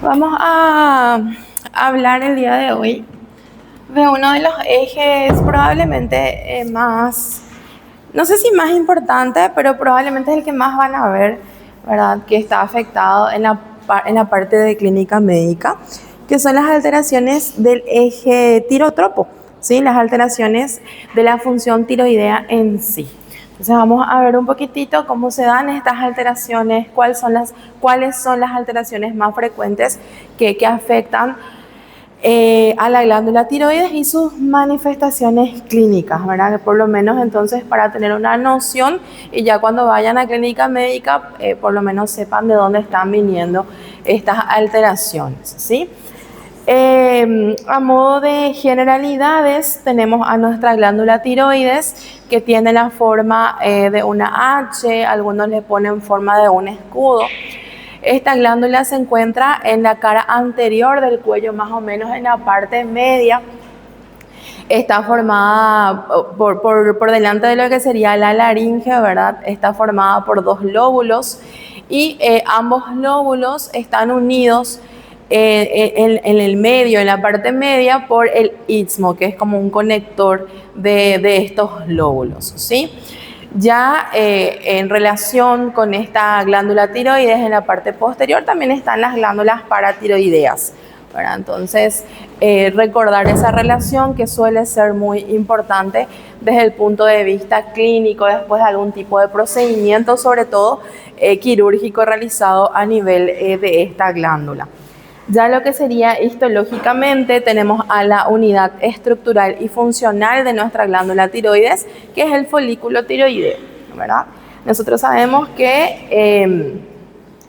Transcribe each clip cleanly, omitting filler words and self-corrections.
Vamos a hablar el día de hoy de uno de los ejes probablemente más, no sé si más importante, pero probablemente es el que más van a ver, ¿verdad? Que está afectado en la parte de clínica médica, que son las alteraciones del eje tirotropo, ¿sí? Las alteraciones de la función tiroidea en sí. Entonces vamos a ver un poquitito cómo se dan estas alteraciones, cuáles son las alteraciones más frecuentes que afectan a la glándula tiroides y sus manifestaciones clínicas, ¿verdad? Por lo menos entonces para tener una noción y ya cuando vayan a clínica médica, por lo menos sepan de dónde están viniendo estas alteraciones, ¿sí? A modo de generalidades, tenemos a nuestra glándula tiroides que tiene la forma de una H, algunos le ponen forma de un escudo. Esta glándula se encuentra en la cara anterior del cuello, más o menos en la parte media. Está formada por delante de lo que sería la laringe, ¿verdad? Está formada por dos lóbulos y ambos lóbulos están unidos en el medio, en la parte media, por el istmo, que es como un conector de estos lóbulos, ¿sí? Ya en relación con esta glándula tiroides, en la parte posterior también están las glándulas paratiroideas, ¿verdad? Entonces, recordar esa relación que suele ser muy importante desde el punto de vista clínico, después de algún tipo de procedimiento, sobre todo quirúrgico realizado a nivel de esta glándula. Ya lo que sería histológicamente, tenemos a la unidad estructural y funcional de nuestra glándula tiroides, que es el folículo tiroideo, ¿verdad? Nosotros sabemos que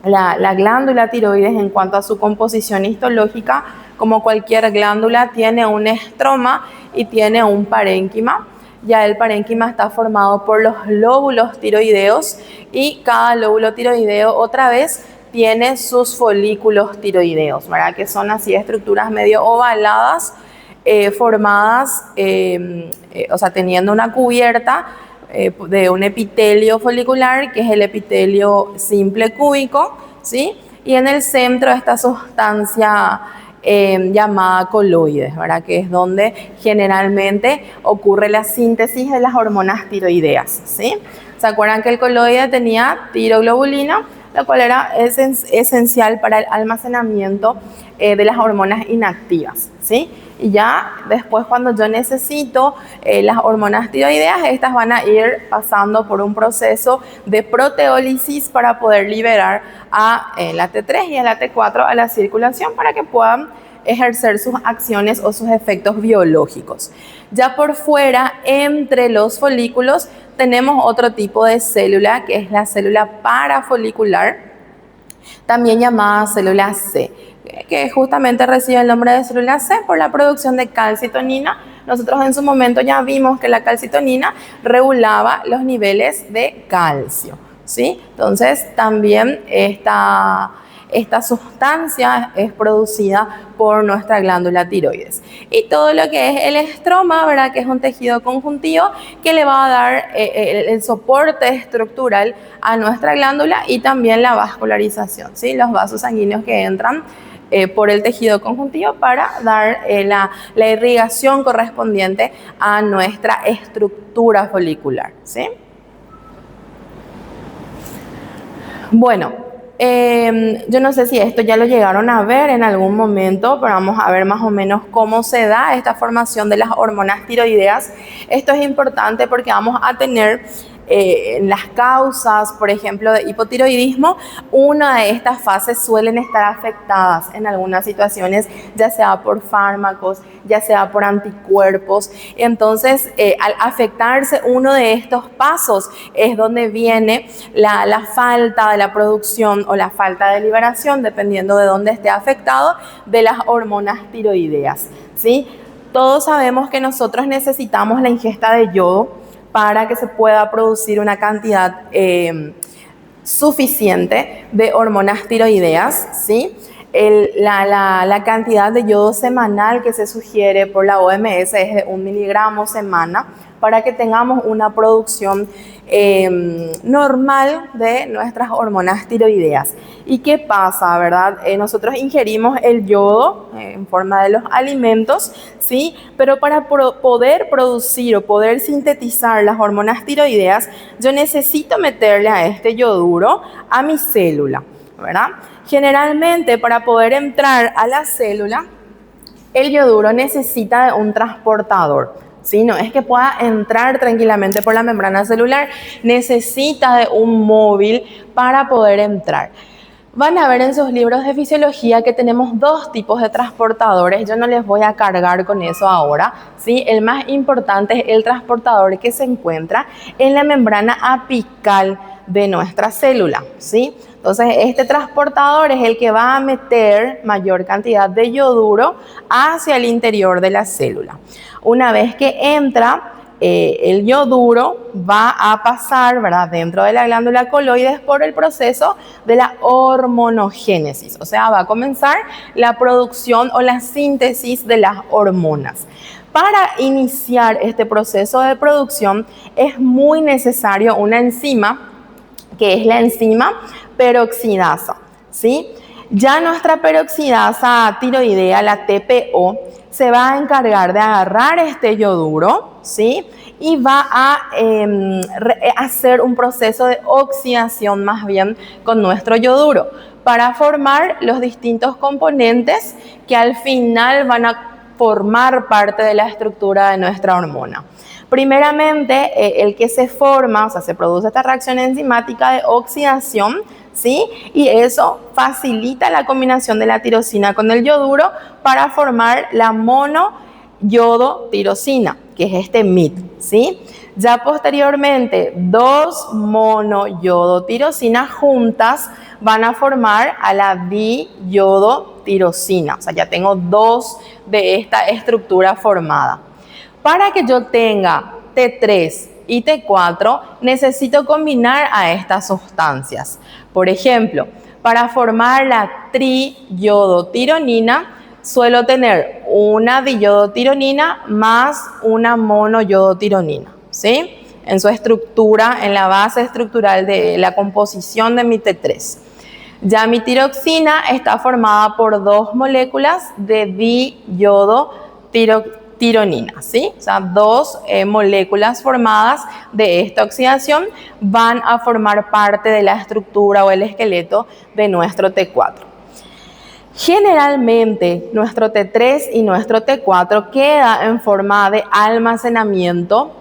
la glándula tiroides, en cuanto a su composición histológica, como cualquier glándula, tiene un estroma y tiene un parénquima. Ya el parénquima está formado por los lóbulos tiroideos y cada lóbulo tiroideo otra vez tiene sus folículos tiroideos, ¿verdad? Que son así estructuras medio ovaladas, formadas, o sea, teniendo una cubierta de un epitelio folicular, que es el epitelio simple cúbico, ¿sí? Y en el centro esta sustancia llamada coloides, ¿verdad? Que es donde generalmente ocurre la síntesis de las hormonas tiroideas, ¿sí? ¿Se acuerdan que el coloide tenía tiroglobulina, lo cual era esencial para el almacenamiento de las hormonas inactivas, ¿sí? Y ya después, cuando yo necesito las hormonas tiroideas, estas van a ir pasando por un proceso de proteólisis para poder liberar a la T3 y a la T4 a la circulación para que puedan ejercer sus acciones o sus efectos biológicos. Ya por fuera, entre los folículos, tenemos otro tipo de célula, que es la célula parafolicular, también llamada célula C, que justamente recibe el nombre de célula C por la producción de calcitonina. Nosotros en su momento ya vimos que la calcitonina regulaba los niveles de calcio, ¿sí? Entonces también esta sustancia es producida por nuestra glándula tiroides. Y todo lo que es el estroma, ¿verdad? Que es un tejido conjuntivo que le va a dar el soporte estructural a nuestra glándula y también la vascularización, ¿sí? Los vasos sanguíneos que entran por el tejido conjuntivo para dar la irrigación correspondiente a nuestra estructura folicular, ¿sí? Bueno, yo no sé si esto ya lo llegaron a ver en algún momento, pero vamos a ver más o menos cómo se da esta formación de las hormonas tiroideas. Esto es importante porque vamos a tener las causas, por ejemplo, de hipotiroidismo. Una de estas fases suelen estar afectadas en algunas situaciones, ya sea por fármacos, ya sea por anticuerpos. Entonces, al afectarse uno de estos pasos es donde viene la falta de la producción o la falta de liberación, dependiendo de dónde esté afectado, de las hormonas tiroideas, ¿sí? Todos sabemos que nosotros necesitamos la ingesta de yodo para que se pueda producir una cantidad suficiente de hormonas tiroideas, ¿sí? La cantidad de yodo semanal que se sugiere por la OMS es de 1 miligramo semana, para que tengamos una producción normal de nuestras hormonas tiroideas. ¿Y qué pasa, verdad? Nosotros ingerimos el yodo en forma de los alimentos, ¿sí? Pero para poder producir o poder sintetizar las hormonas tiroideas, yo necesito meterle a este yoduro a mi célula, ¿verdad? Generalmente, para poder entrar a la célula, el yoduro necesita de un transportador, ¿sí? No es que pueda entrar tranquilamente por la membrana celular, necesita de un móvil para poder entrar. Van a ver en sus libros de fisiología que tenemos dos tipos de transportadores. Yo no les voy a cargar con eso ahora, ¿sí? El más importante es el transportador que se encuentra en la membrana apical de nuestra célula, ¿sí? Entonces, este transportador es el que va a meter mayor cantidad de yoduro hacia el interior de la célula. Una vez que entra, el yoduro va a pasar, ¿verdad?, dentro de la glándula coloides por el proceso de la hormonogénesis. O sea, va a comenzar la producción o la síntesis de las hormonas. Para iniciar este proceso de producción es muy necesario una enzima, que es la enzima peroxidasa, ¿sí? Ya nuestra peroxidasa tiroidea, la TPO, se va a encargar de agarrar este yoduro, ¿sí? Y va a hacer un proceso de oxidación más bien con nuestro yoduro para formar los distintos componentes que al final van a formar parte de la estructura de nuestra hormona. Primeramente, el que se forma, o sea, se produce esta reacción enzimática de oxidación, ¿sí? Y eso facilita la combinación de la tirosina con el yoduro para formar la monoyodotirosina, que es este MIT, ¿sí? Ya posteriormente, dos monoyodotirosinas juntas van a formar a la diyodotirosina. O sea, ya tengo dos de esta estructura formada. Para que yo tenga T3 y T4, necesito combinar a estas sustancias. Por ejemplo, para formar la triyodotironina, suelo tener una diyodotironina más una monoyodotironina, ¿sí? En su estructura, en la base estructural de la composición de mi T3. Ya mi tiroxina está formada por dos moléculas de diyodotironina, ¿sí? O sea, dos moléculas formadas de esta oxidación van a formar parte de la estructura o el esqueleto de nuestro T4. Generalmente, nuestro T3 y nuestro T4 queda en forma de almacenamiento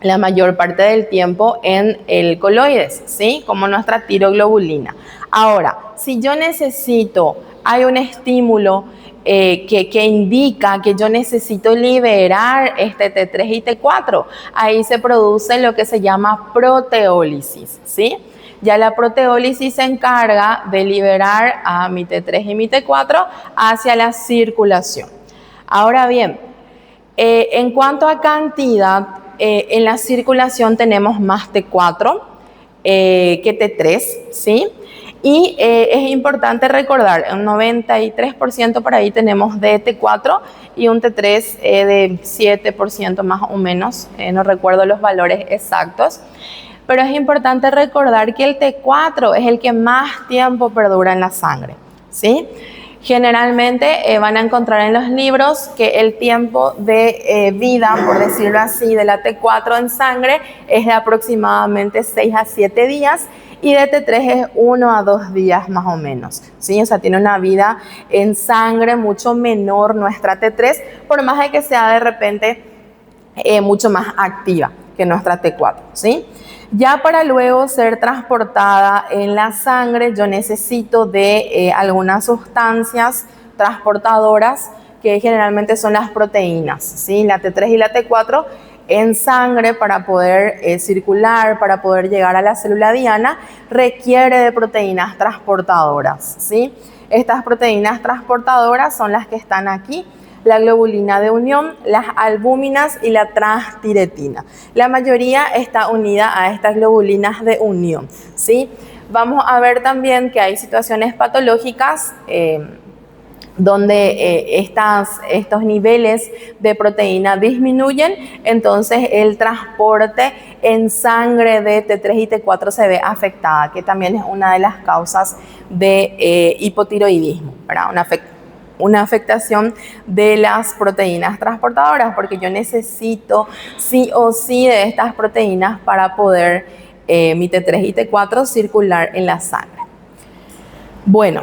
la mayor parte del tiempo en el coloides, ¿sí? Como nuestra tiroglobulina. Ahora, si yo necesito, hay un estímulo que indica que yo necesito liberar este T3 y T4, ahí se produce lo que se llama proteólisis, ¿sí? Ya la proteólisis se encarga de liberar a mi T3 y mi T4 hacia la circulación. Ahora bien, en cuanto a cantidad, en la circulación tenemos más T4 que T3, ¿sí? Y es importante recordar, un 93% por ahí tenemos de T4 y un T3 de 7% más o menos, no recuerdo los valores exactos. Pero es importante recordar que el T4 es el que más tiempo perdura en la sangre, ¿sí? Generalmente van a encontrar en los libros que el tiempo de vida, por decirlo así, de la T4 en sangre es de aproximadamente 6 a 7 días y de T3 es 1 a 2 días más o menos, ¿sí? O sea, tiene una vida en sangre mucho menor nuestra T3, por más de que sea de repente mucho más activa que nuestra T4, ¿sí? Ya para luego ser transportada en la sangre, yo necesito de algunas sustancias transportadoras que generalmente son las proteínas, ¿sí? La T3 y la T4 en sangre para poder circular, para poder llegar a la célula diana, requiere de proteínas transportadoras, ¿sí? Estas proteínas transportadoras son las que están aquí, la globulina de unión, las albúminas y la transtiretina. La mayoría está unida a estas globulinas de unión, ¿sí? Vamos a ver también que hay situaciones patológicas donde estos niveles de proteína disminuyen, entonces el transporte en sangre de T3 y T4 se ve afectada, que también es una de las causas de hipotiroidismo, ¿verdad? Una afectación de las proteínas transportadoras, porque yo necesito sí o sí de estas proteínas para poder mi T3 y T4 circular en la sangre. Bueno,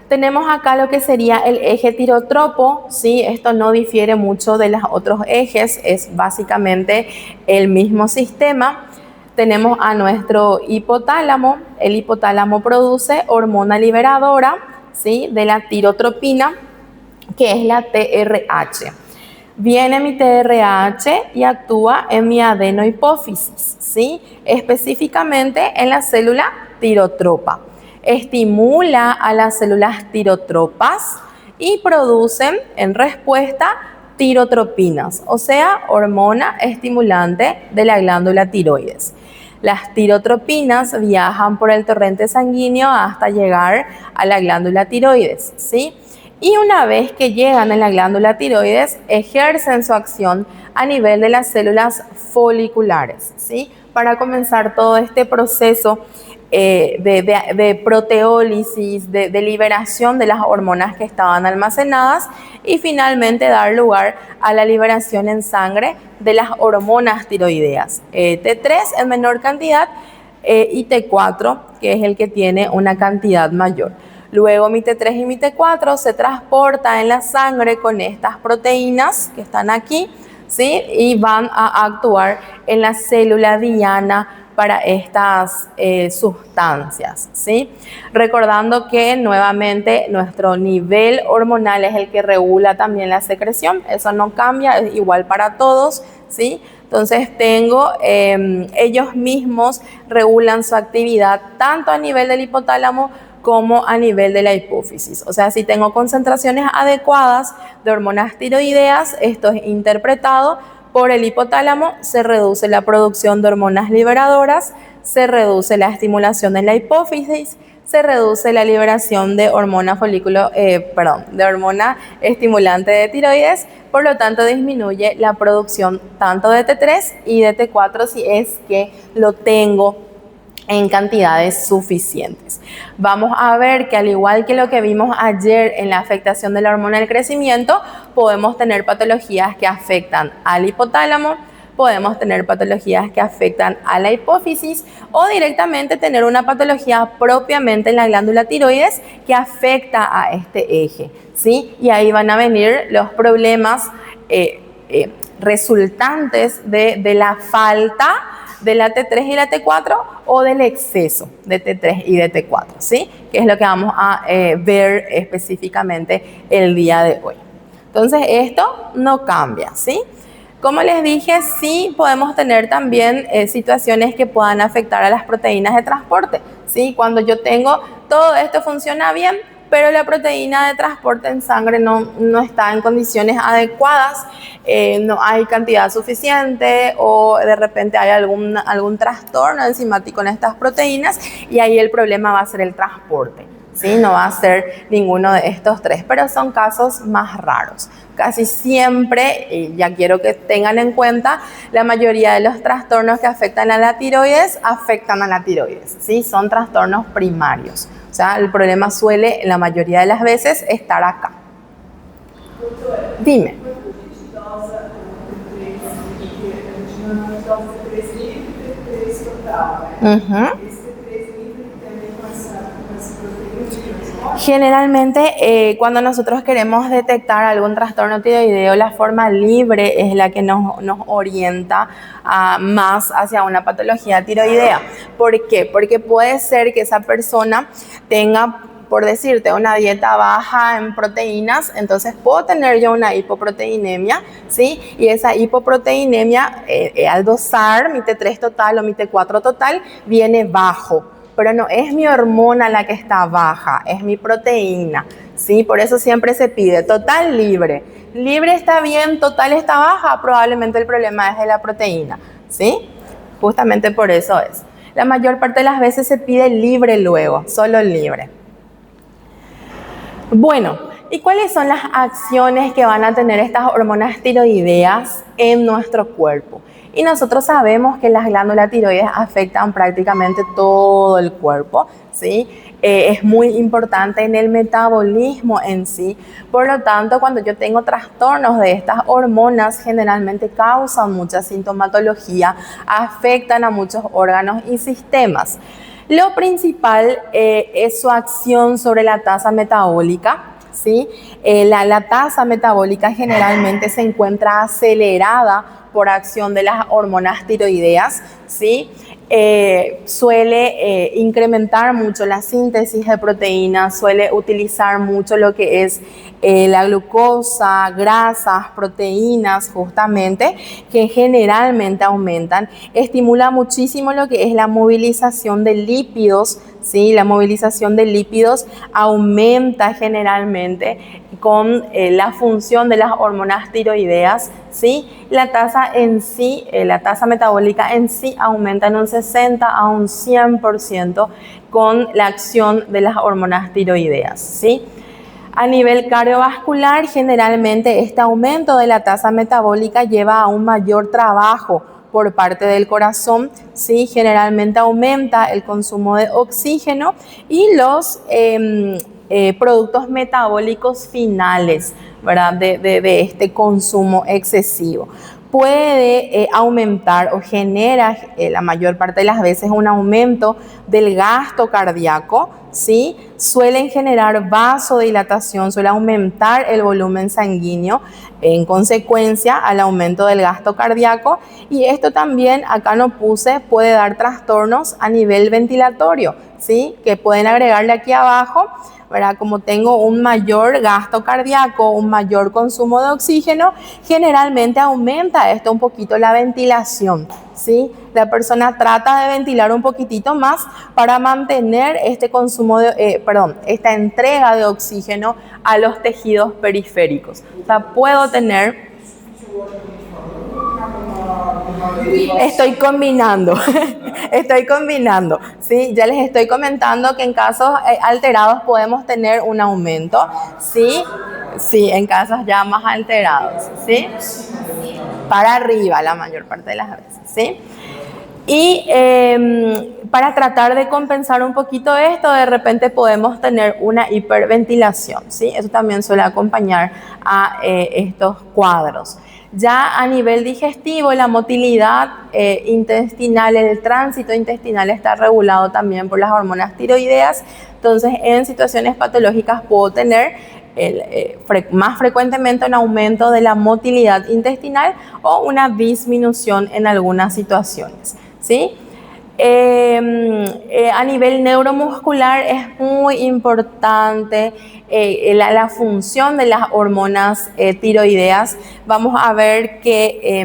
tenemos acá lo que sería el eje tirotropo, ¿sí? Esto no difiere mucho de los otros ejes, es básicamente el mismo sistema. Tenemos a nuestro hipotálamo, el hipotálamo produce hormona liberadora, ¿sí? De la tirotropina, que es la TRH. Viene mi TRH y actúa en mi adenohipófisis, ¿sí? Específicamente en la célula tirotropa. Estimula a las células tirotropas y producen en respuesta tirotropinas, o sea, hormona estimulante de la glándula tiroides. Las tirotropinas viajan por el torrente sanguíneo hasta llegar a la glándula tiroides, ¿sí? Y una vez que llegan a la glándula tiroides, ejercen su acción a nivel de las células foliculares, ¿sí? Para comenzar todo este proceso de proteólisis, de liberación de las hormonas que estaban almacenadas y finalmente dar lugar a la liberación en sangre de las hormonas tiroideas, T3 en menor cantidad y T4, que es el que tiene una cantidad mayor. Luego mi T3 y mi T4 se transporta en la sangre con estas proteínas que están aquí, ¿sí? Y van a actuar en la célula diana para estas sustancias, ¿sí? Recordando que nuevamente nuestro nivel hormonal es el que regula también la secreción, eso no cambia, es igual para todos, ¿sí? Entonces ellos mismos regulan su actividad tanto a nivel del hipotálamo como a nivel de la hipófisis. O sea, si tengo concentraciones adecuadas de hormonas tiroideas, esto es interpretado por el hipotálamo, se reduce la producción de hormonas liberadoras, se reduce la estimulación en la hipófisis, se reduce la liberación de hormona de hormona estimulante de tiroides, por lo tanto disminuye la producción tanto de T3 y de T4 si es que lo tengo en cantidades suficientes. Vamos a ver que al igual que lo que vimos ayer en la afectación de la hormona del crecimiento, podemos tener patologías que afectan al hipotálamo, podemos tener patologías que afectan a la hipófisis o directamente tener una patología propiamente en la glándula tiroides que afecta a este eje, ¿sí? Y ahí van a venir los problemas resultantes de la falta de la T3 y la T4 o del exceso de T3 y de T4, ¿sí? Que es lo que vamos a ver específicamente el día de hoy. Entonces esto no cambia, ¿sí? Como les dije, sí podemos tener también situaciones que puedan afectar a las proteínas de transporte, ¿sí? Cuando yo tengo todo esto funciona bien, pero la proteína de transporte en sangre no está en condiciones adecuadas, no hay cantidad suficiente o de repente hay algún trastorno enzimático en estas proteínas y ahí el problema va a ser el transporte, ¿sí? No va a ser ninguno de estos tres, pero son casos más raros. Casi siempre, ya quiero que tengan en cuenta, la mayoría de los trastornos que afectan a la tiroides, ¿sí? Son trastornos primarios. O sea, el problema suele, la mayoría de las veces, estar acá. Dime. Generalmente, cuando nosotros queremos detectar algún trastorno tiroideo, la forma libre es la que nos orienta más hacia una patología tiroidea. ¿Por qué? Porque puede ser que esa persona tenga, por decirte, una dieta baja en proteínas, entonces puedo tener yo una hipoproteinemia, ¿sí? Y esa hipoproteinemia, al dosar mi T3 total o mi T4 total, viene bajo. Pero no es mi hormona la que está baja, es mi proteína, ¿sí? Por eso siempre se pide total libre. Libre está bien, total está baja, probablemente el problema es de la proteína, ¿sí? Justamente por eso es. La mayor parte de las veces se pide libre luego, solo libre. Bueno, ¿Y cuáles son las acciones que van a tener estas hormonas tiroideas en nuestro cuerpo? Y nosotros sabemos que las glándulas tiroides afectan prácticamente todo el cuerpo, ¿sí? Es muy importante en el metabolismo en sí. Por lo tanto, cuando yo tengo trastornos de estas hormonas, generalmente causan mucha sintomatología, afectan a muchos órganos y sistemas. Lo principal es su acción sobre la tasa metabólica, ¿sí? La tasa metabólica generalmente se encuentra acelerada por acción de las hormonas tiroideas, ¿sí? Suele incrementar mucho la síntesis de proteínas, suele utilizar mucho lo que es la glucosa, grasas, proteínas justamente, que generalmente aumentan. Estimula muchísimo lo que es la movilización de lípidos, ¿sí? La movilización de lípidos aumenta generalmente con la función de las hormonas tiroideas, ¿sí? La tasa en sí, la tasa metabólica en sí aumenta en un 60 a un 100% con la acción de las hormonas tiroideas, ¿sí? A nivel cardiovascular, generalmente este aumento de la tasa metabólica lleva a un mayor trabajo por parte del corazón, ¿sí? Generalmente aumenta el consumo de oxígeno y los productos metabólicos finales, ¿verdad? De este consumo excesivo. Puede aumentar o genera la mayor parte de las veces un aumento del gasto cardíaco, ¿sí? Suelen generar vasodilatación, suele aumentar el volumen sanguíneo en consecuencia al aumento del gasto cardíaco, y esto también, acá no puse, puede dar trastornos a nivel ventilatorio, ¿sí? Que pueden agregarle aquí abajo, ¿verdad? Como tengo un mayor gasto cardíaco, un mayor consumo de oxígeno, generalmente aumenta esto un poquito la ventilación, ¿sí? La persona trata de ventilar un poquitito más para mantener este consumo de, esta entrega de oxígeno a los tejidos periféricos. O sea, puedo tener... Estoy combinando, ¿sí? Ya les estoy comentando que en casos alterados podemos tener un aumento, ¿sí? Sí, en casos ya más alterados, ¿sí? Para arriba la mayor parte de las veces, ¿sí? Y para tratar de compensar un poquito esto, de repente podemos tener una hiperventilación, ¿sí? Eso también suele acompañar a estos cuadros. Ya a nivel digestivo, la motilidad intestinal, el tránsito intestinal está regulado también por las hormonas tiroideas. Entonces, en situaciones patológicas puedo tener más frecuentemente un aumento de la motilidad intestinal o una disminución en algunas situaciones, ¿sí? A nivel neuromuscular es muy importante la función de las hormonas tiroideas. Vamos a ver que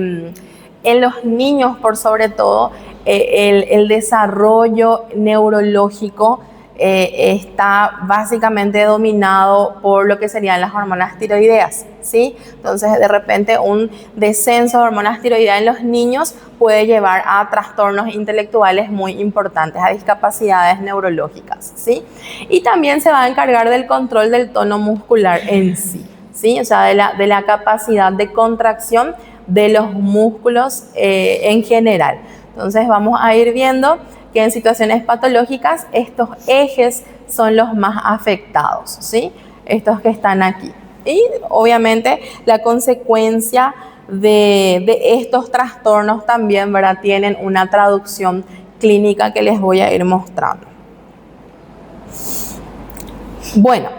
en los niños, por sobre todo, el desarrollo neurológico está básicamente dominado por lo que serían las hormonas tiroideas, ¿sí? Entonces, de repente, un descenso de hormonas tiroideas en los niños puede llevar a trastornos intelectuales muy importantes, a discapacidades neurológicas, ¿sí? Y también se va a encargar del control del tono muscular en sí, ¿sí? O sea, de la capacidad de contracción de los músculos en general. Entonces, vamos a ir viendo que en situaciones patológicas estos ejes son los más afectados, ¿sí? Estos que están aquí. Y obviamente la consecuencia de estos trastornos también, ¿verdad? Tienen una traducción clínica que les voy a ir mostrando. Bueno,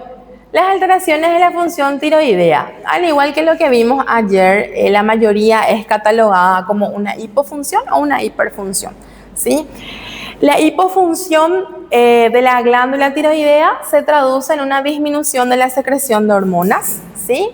las alteraciones de la función tiroidea, al igual que lo que vimos ayer, la mayoría es catalogada como una hipofunción o una hiperfunción, ¿sí? La hipofunción de la glándula tiroidea se traduce en una disminución de la secreción de hormonas, ¿sí?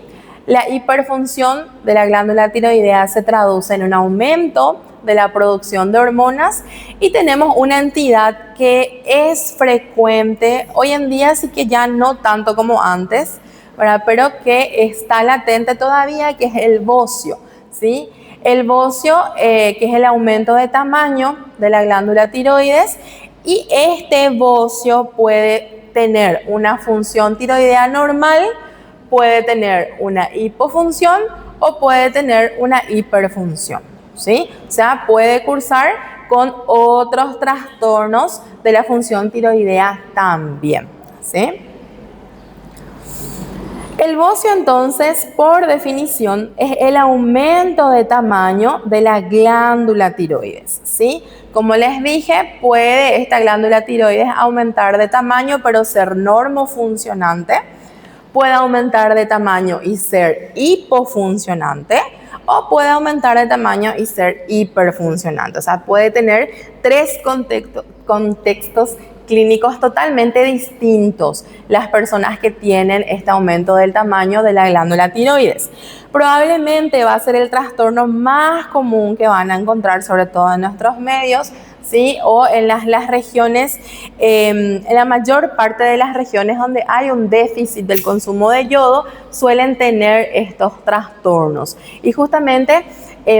La hiperfunción de la glándula tiroidea se traduce en un aumento de la producción de hormonas, y tenemos una entidad que es frecuente hoy en día, sí que ya no tanto como antes, ¿verdad? Pero que está latente todavía, que es el bocio, ¿sí? El bocio, que es el aumento de tamaño de la glándula tiroides, y este bocio puede tener una función tiroidea normal, puede tener una hipofunción o puede tener una hiperfunción, ¿sí? O sea, puede cursar con otros trastornos de la función tiroidea también, ¿sí? El bocio, entonces, por definición, es el aumento de tamaño de la glándula tiroides, ¿sí? Como les dije, puede esta glándula tiroides aumentar de tamaño, pero ser normofuncionante. Puede aumentar de tamaño y ser hipofuncionante, o puede aumentar de tamaño y ser hiperfuncionante. O sea, puede tener tres contextos clínicos totalmente distintos las personas que tienen este aumento del tamaño de la glándula tiroides. Probablemente va a ser el trastorno más común que van a encontrar, sobre todo en nuestros medios, ¿sí? O en las regiones, en la mayor parte de las regiones donde hay un déficit del consumo de yodo, suelen tener estos trastornos. Y justamente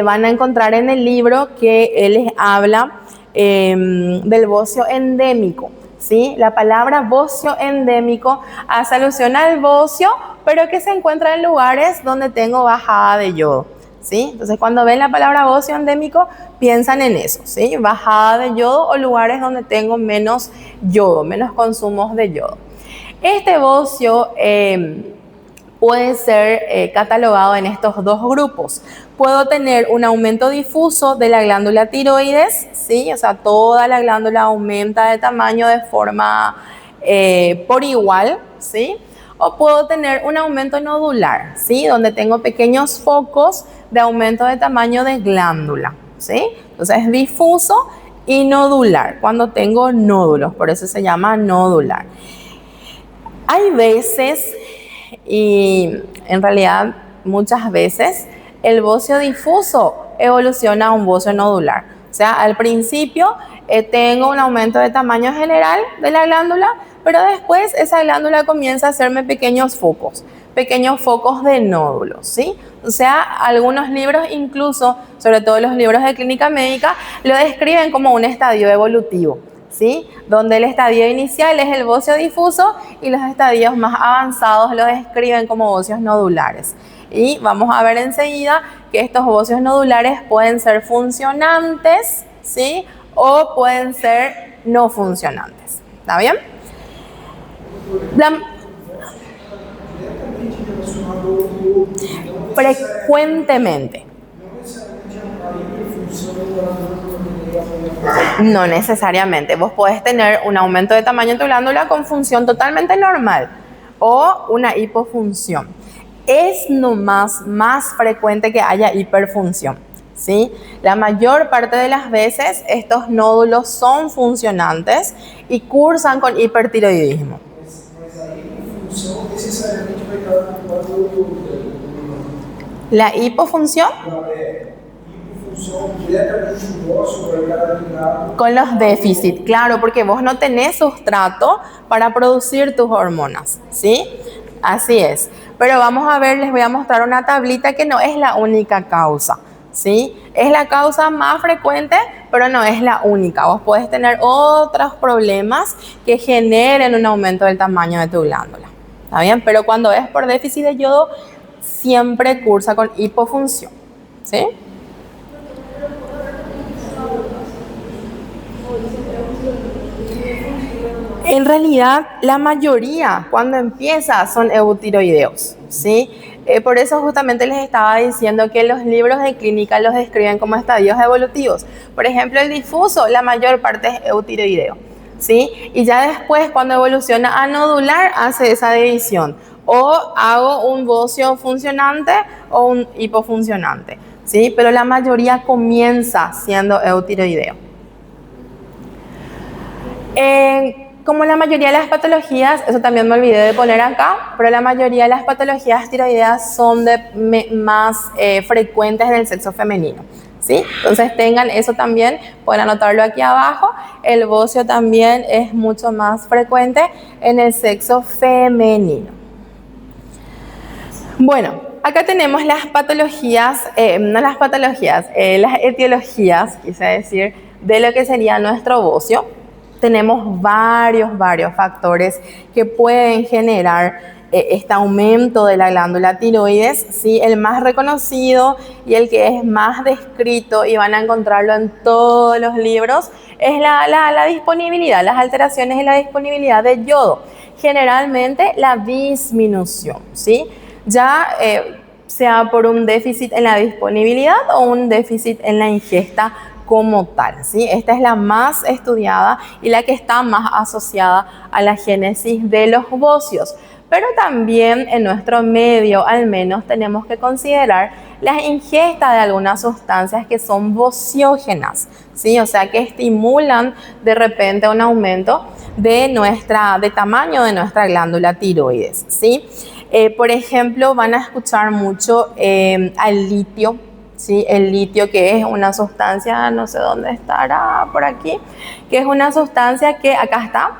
van a encontrar en el libro que él les habla del bocio endémico, ¿sí? La palabra bocio endémico hace alusión al bocio, pero que se encuentra en lugares donde tengo bajada de yodo, ¿sí? Entonces, cuando ven la palabra bocio endémico, piensan en eso, ¿sí? Bajada de yodo o lugares donde tengo menos yodo, menos consumos de yodo. Este bocio puede ser catalogado en estos dos grupos. Puedo tener un aumento difuso de la glándula tiroides, ¿sí? O sea, toda la glándula aumenta de tamaño de forma por igual, ¿sí? O puedo tener un aumento nodular, ¿sí? Donde tengo pequeños focos de aumento de tamaño de glándula, ¿sí? Entonces es difuso y nodular, cuando tengo nódulos, por eso se llama nodular. Hay veces, y en realidad muchas veces, el bocio difuso evoluciona a un bocio nodular. O sea, al principio tengo un aumento de tamaño general de la glándula, pero después esa glándula comienza a hacerme pequeños focos de nódulos, ¿sí? O sea, algunos libros incluso, sobre todo los libros de clínica médica, lo describen como un estadio evolutivo, ¿sí? Donde el estadio inicial es el bocio difuso y los estadios más avanzados lo describen como bocios nodulares. Y vamos a ver enseguida que estos bocios nodulares pueden ser funcionantes, ¿sí? O pueden ser no funcionantes. ¿Está bien? Frecuentemente. No necesariamente. Vos podés tener un aumento de tamaño en tu glándula con función totalmente normal o una hipofunción. Es nomás más frecuente que haya hiperfunción, ¿sí? La mayor parte de las veces estos nódulos son funcionantes y cursan con hipertiroidismo. La hipofunción con los déficits, claro, porque vos no tenés sustrato para producir tus hormonas, ¿sí? Así es. Pero vamos a ver, les voy a mostrar una tablita que no es la única causa, ¿sí? Es la causa más frecuente, pero no es la única. Vos podés tener otros problemas que generen un aumento del tamaño de tu glándula, ¿está bien? Pero cuando es por déficit de yodo, siempre cursa con hipofunción, ¿sí? En realidad, la mayoría, cuando empieza, son eutiroideos, ¿sí? Por eso justamente les estaba diciendo que los libros de clínica los describen como estadios evolutivos. Por ejemplo, el difuso, la mayor parte es eutiroideo, ¿sí? Y ya después, cuando evoluciona a nodular, hace esa división. O hago un bocio funcionante o un hipofuncionante, ¿sí? Pero la mayoría comienza siendo eutiroideo. Como la mayoría de las patologías, eso también me olvidé de poner acá, pero la mayoría de las patologías tiroideas son más frecuentes en el sexo femenino, ¿sí? Entonces tengan eso también, pueden anotarlo aquí abajo. El bocio también es mucho más frecuente en el sexo femenino. Bueno, acá tenemos las patologías, las etiologías, quise decir, de lo que sería nuestro bocio. Tenemos varios factores que pueden generar este aumento de la glándula tiroides, ¿sí? El más reconocido y el que es más descrito, y van a encontrarlo en todos los libros, es la disponibilidad, las alteraciones en la disponibilidad de yodo. Generalmente la disminución, ¿sí? Ya sea por un déficit en la disponibilidad o un déficit en la ingesta como tal, ¿sí? Esta es la más estudiada y la que está más asociada a la génesis de los bocios. Pero también en nuestro medio, al menos, tenemos que considerar la ingesta de algunas sustancias que son vociógenas, ¿sí? O sea, que estimulan de repente un aumento de tamaño de nuestra glándula tiroides, ¿sí? Por ejemplo, van a escuchar mucho al litio, ¿sí? El litio, que es una sustancia, no sé dónde estará, por aquí, que es una sustancia que, acá está,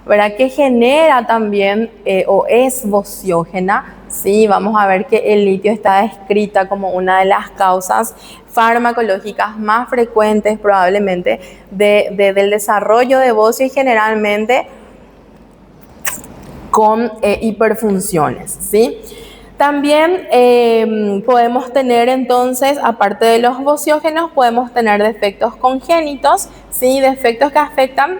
¿verdad? Que genera también o es vociógena, ¿sí? Vamos a ver que el litio está descrita como una de las causas farmacológicas más frecuentes probablemente del desarrollo de bocio, y generalmente con hiperfunciones, ¿sí? También podemos tener entonces, aparte de los vociógenos, podemos tener defectos congénitos, ¿sí? Defectos que afectan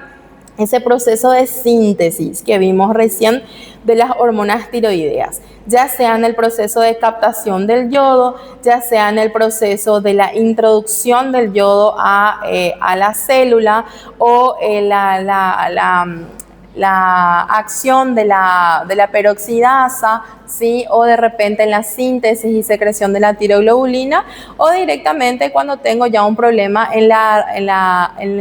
ese proceso de síntesis que vimos recién de las hormonas tiroideas, ya sea en el proceso de captación del yodo, ya sea en el proceso de la introducción del yodo a la célula, o la acción de la peroxidasa, ¿sí? O de repente en la síntesis y secreción de la tiroglobulina, o directamente cuando tengo ya un problema en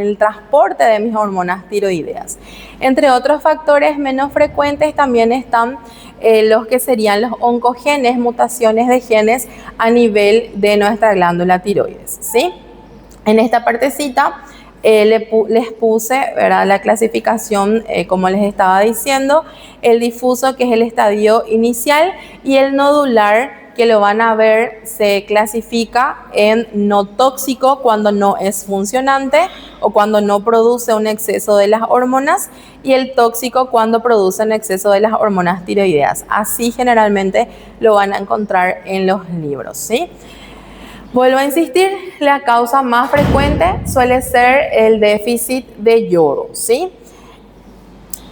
el transporte de mis hormonas tiroideas. Entre otros factores menos frecuentes también están los que serían los oncogenes, mutaciones de genes a nivel de nuestra glándula tiroides, ¿sí? En esta partecita les puse, ¿verdad?, la clasificación, como les estaba diciendo, el difuso, que es el estadio inicial, y el nodular, que lo van a ver, se clasifica en no tóxico cuando no es funcionante o cuando no produce un exceso de las hormonas, y el tóxico cuando produce un exceso de las hormonas tiroideas. Así generalmente lo van a encontrar en los libros, ¿sí? Vuelvo a insistir, la causa más frecuente suele ser el déficit de yodo, ¿sí?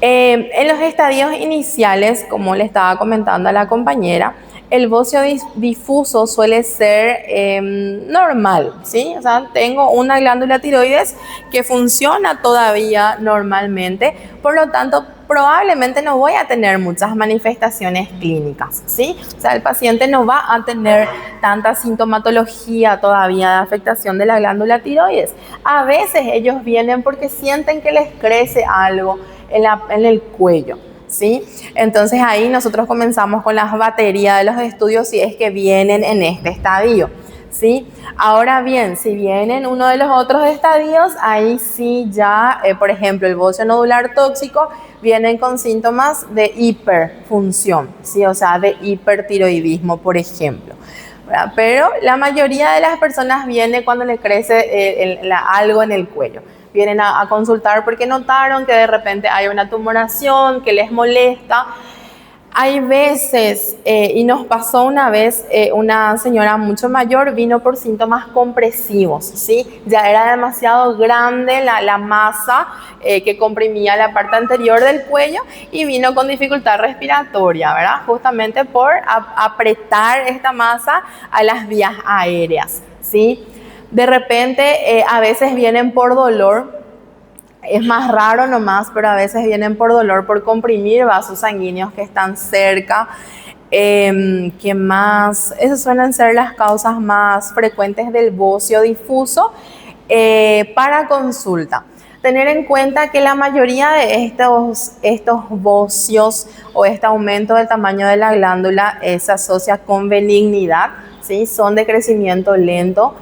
En los estadios iniciales, como le estaba comentando a la compañera, el bocio difuso suele ser normal, ¿sí? O sea, tengo una glándula tiroides que funciona todavía normalmente, por lo tanto, probablemente no voy a tener muchas manifestaciones clínicas, ¿sí? O sea, el paciente no va a tener tanta sintomatología todavía de afectación de la glándula tiroides. A veces ellos vienen porque sienten que les crece algo en el cuello, ¿sí? Entonces ahí nosotros comenzamos con las baterías de los estudios si es que vienen en este estadio, ¿sí? Ahora bien, si vienen uno de los otros estadios, ahí sí ya, por ejemplo, el bocio nodular tóxico, vienen con síntomas de hiperfunción, ¿sí? O sea, de hipertiroidismo, por ejemplo. ¿Verdad? Pero la mayoría de las personas viene cuando le crece algo en el cuello. Vienen a consultar porque notaron que de repente hay una tumoración que les molesta. Hay veces, y nos pasó una vez, una señora mucho mayor vino por síntomas compresivos, ¿sí? Ya era demasiado grande la masa que comprimía la parte anterior del cuello, y vino con dificultad respiratoria, ¿verdad? Justamente por apretar esta masa a las vías aéreas, ¿sí? De repente, a veces vienen por dolor. Es más raro nomás, pero a veces vienen por dolor, por comprimir vasos sanguíneos que están cerca. ¿Qué más? Esas suelen ser las causas más frecuentes del bocio difuso. Para consulta, tener en cuenta que la mayoría de estos bocios o este aumento del tamaño de la glándula se asocia con benignidad, ¿sí? Son de crecimiento lento.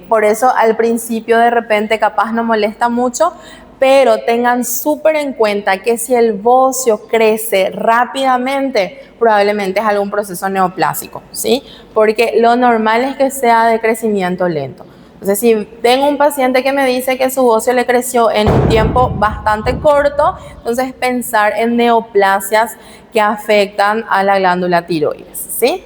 Por eso al principio de repente capaz no molesta mucho, pero tengan súper en cuenta que si el bocio crece rápidamente, probablemente es algún proceso neoplásico, ¿sí? Porque lo normal es que sea de crecimiento lento. Entonces, si tengo un paciente que me dice que su bocio le creció en un tiempo bastante corto, entonces pensar en neoplasias que afectan a la glándula tiroides, ¿sí?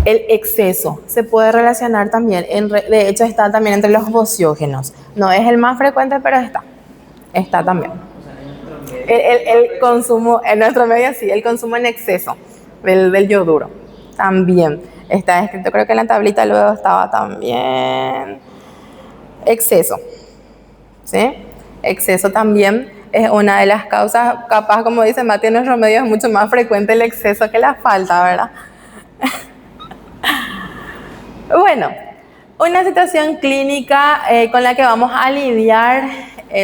El exceso se puede relacionar también, de hecho está también entre los bociógenos. No es el más frecuente, pero está también. El consumo, en nuestro medio sí, el consumo en exceso del yoduro. También está escrito, creo que en la tablita luego estaba también exceso, ¿sí? Exceso también es una de las causas, capaz como dice Mati, en nuestro medio es mucho más frecuente el exceso que la falta, ¿verdad? Bueno, una situación clínica con la que vamos a lidiar,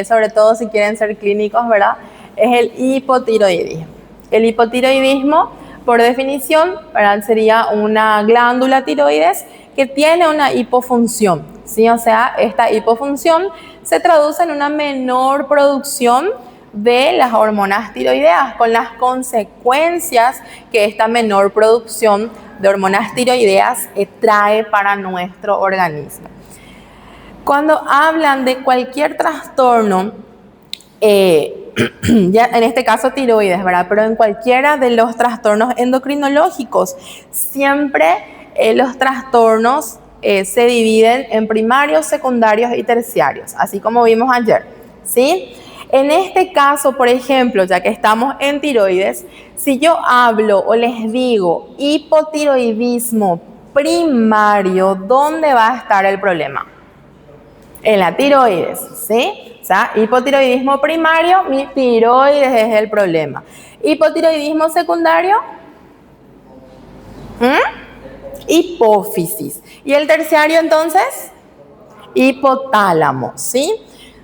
sobre todo si quieren ser clínicos, ¿verdad? Es el hipotiroidismo. El hipotiroidismo, por definición, ¿verdad? Sería una glándula tiroides que tiene una hipofunción, ¿sí? O sea, esta hipofunción se traduce en una menor producción de las hormonas tiroideas, con las consecuencias que esta menor producción de hormonas tiroideas trae para nuestro organismo. Cuando hablan de cualquier trastorno, ya en este caso tiroides, ¿verdad? Pero en cualquiera de los trastornos endocrinológicos, siempre los trastornos se dividen en primarios, secundarios y terciarios, así como vimos ayer, ¿sí? En este caso, por ejemplo, ya que estamos en tiroides, si yo hablo o les digo hipotiroidismo primario, ¿dónde va a estar el problema? En la tiroides, ¿sí? O sea, hipotiroidismo primario, mi tiroides es el problema. Hipotiroidismo secundario, hipófisis. Y el terciario, entonces, hipotálamo, ¿sí?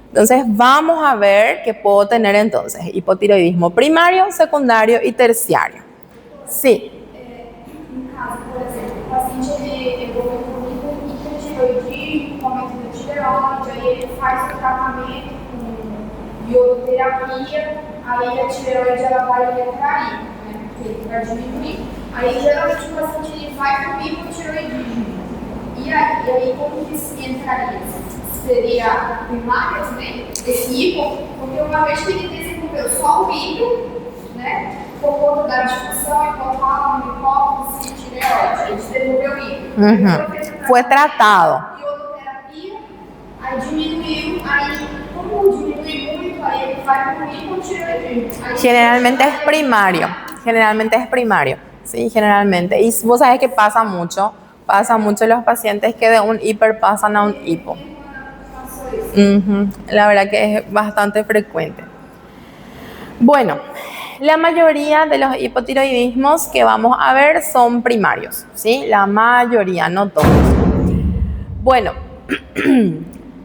Entonces, vamos a ver qué puedo tener entonces. Hipotiroidismo primario, secundario y terciario. Sí. No caso, por exemplo, o paciente ele evoluiu com hipertiroidismo, aumento da tireoide, aí ele faz o tratamento com iodoterapia, aí a tireoide ela vai retrair, né? Porque ele vai diminuir. Aí geralmente o paciente ele vai com hipotiroidismo. E aí como que entraria? Seria primário também, esse hipo, porque uma vez que ele desenvolveu só o hipo, né? Por conta da disfunção hipotálamo, hipófise, tireoide, ele desenvolveu hipo. Fue tratado. Iodoterapia, aí diminuiu, aí como diminui muito, aí ele vai com hipotireoidismo. Generalmente es primario, sí, generalmente. Y vos sabés que pasa mucho los pacientes que de un hiper pasan a un hipo. La verdad que es bastante frecuente. Bueno, la mayoría de los hipotiroidismos que vamos a ver son primarios, ¿sí? La mayoría, no todos. Bueno,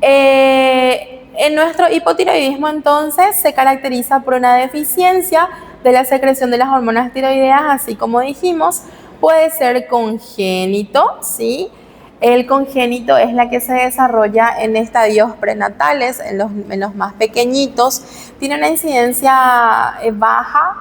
en nuestro hipotiroidismo entonces se caracteriza por una deficiencia de la secreción de las hormonas tiroideas, así como dijimos, puede ser congénito, ¿sí? El congénito es la que se desarrolla en estadios prenatales, en los más pequeñitos. Tiene una incidencia baja,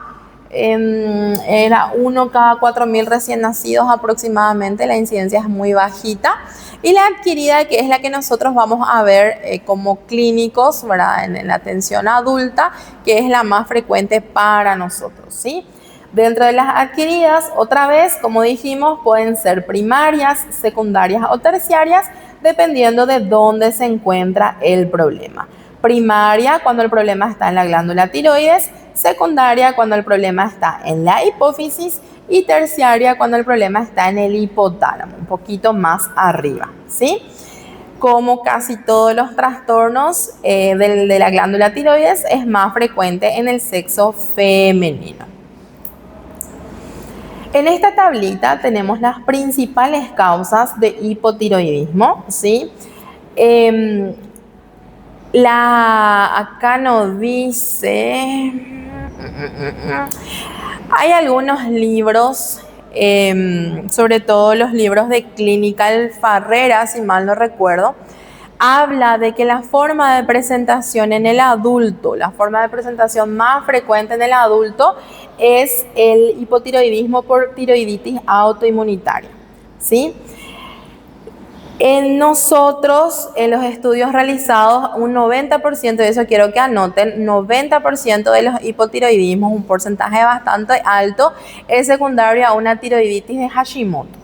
era 1 cada 4.000 recién nacidos aproximadamente, la incidencia es muy bajita. Y la adquirida, que es la que nosotros vamos a ver como clínicos, ¿verdad? En la atención adulta, que es la más frecuente para nosotros, ¿sí? Dentro de las adquiridas, otra vez, como dijimos, pueden ser primarias, secundarias o terciarias, dependiendo de dónde se encuentra el problema. Primaria, cuando el problema está en la glándula tiroides; secundaria, cuando el problema está en la hipófisis; y terciaria, cuando el problema está en el hipotálamo, un poquito más arriba, ¿sí? Como casi todos los trastornos de la glándula tiroides, es más frecuente en el sexo femenino. En esta tablita tenemos las principales causas de hipotiroidismo, ¿sí? Acá nos dice... Hay algunos libros, sobre todo los libros de Clinical Farrera, si mal no recuerdo. habla de que la forma de presentación en el adulto, la forma de presentación más frecuente en el adulto es el hipotiroidismo por tiroiditis autoinmunitaria, ¿sí? En nosotros, en los estudios realizados, un 90%, de eso quiero que anoten, 90% de los hipotiroidismos, un porcentaje bastante alto, es secundario a una tiroiditis de Hashimoto,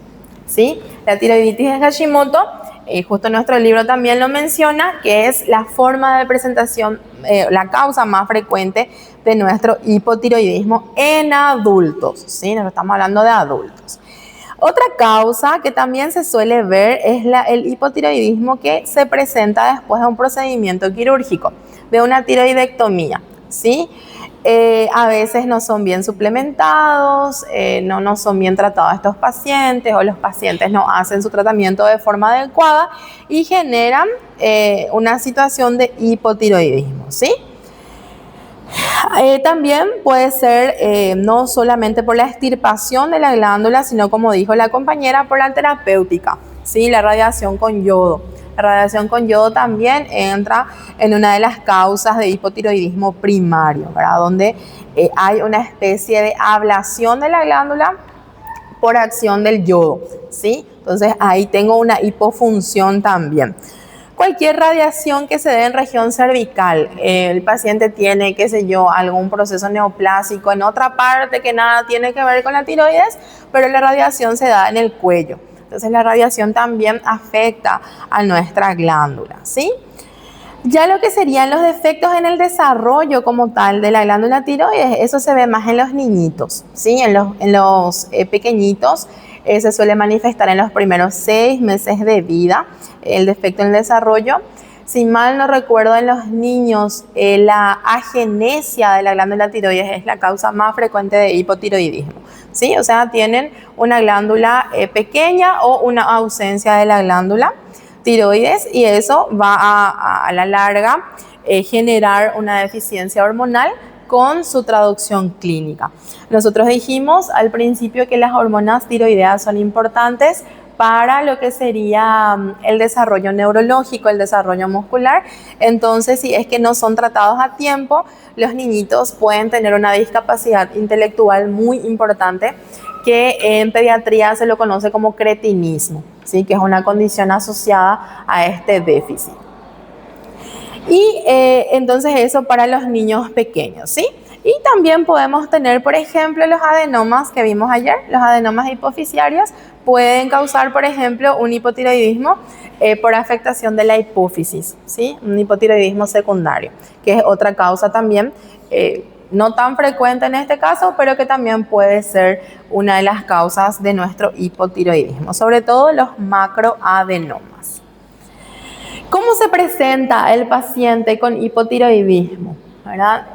¿sí? La tiroiditis de Hashimoto, justo nuestro libro también lo menciona, que es la forma de presentación, la causa más frecuente de nuestro hipotiroidismo en adultos, ¿sí? Nos estamos hablando de adultos. Otra causa que también se suele ver es el hipotiroidismo que se presenta después de un procedimiento quirúrgico, de una tiroidectomía, ¿sí? A veces no son bien suplementados, no son bien tratados estos pacientes, o los pacientes no hacen su tratamiento de forma adecuada y generan una situación de hipotiroidismo, ¿sí? También puede ser no solamente por la extirpación de la glándula, sino, como dijo la compañera, por la terapéutica, ¿sí? La radiación con yodo. La radiación con yodo también entra en una de las causas de hipotiroidismo primario, ¿verdad? Donde hay una especie de ablación de la glándula por acción del yodo, ¿sí? Entonces ahí tengo una hipofunción también. Cualquier radiación que se dé en región cervical, el paciente tiene, qué sé yo, algún proceso neoplásico en otra parte que nada tiene que ver con la tiroides, pero la radiación se da en el cuello. Entonces la radiación también afecta a nuestra glándula, ¿sí? Ya lo que serían los defectos en el desarrollo como tal de la glándula tiroides, eso se ve más en los niñitos, ¿sí? En los pequeñitos se suele manifestar en los primeros 6 meses de vida, el defecto en el desarrollo. Si mal no recuerdo, en los niños la agenesia de la glándula tiroides es la causa más frecuente de hipotiroidismo, ¿sí? O sea, tienen una glándula pequeña o una ausencia de la glándula tiroides, y eso va a la larga generar una deficiencia hormonal con su traducción clínica. Nosotros dijimos al principio que las hormonas tiroideas son importantes para lo que sería el desarrollo neurológico, el desarrollo muscular. Entonces, si es que no son tratados a tiempo, los niñitos pueden tener una discapacidad intelectual muy importante, que en pediatría se lo conoce como cretinismo, ¿sí? Que es una condición asociada a este déficit. Y entonces eso para los niños pequeños, ¿sí? Y también podemos tener, por ejemplo, los adenomas que vimos ayer. Los adenomas hipofisiarios pueden causar, por ejemplo, un hipotiroidismo por afectación de la hipófisis, ¿sí? Un hipotiroidismo secundario, que es otra causa también, no tan frecuente en este caso, pero que también puede ser una de las causas de nuestro hipotiroidismo, sobre todo los macroadenomas. ¿Cómo se presenta el paciente con hipotiroidismo? ¿Verdad?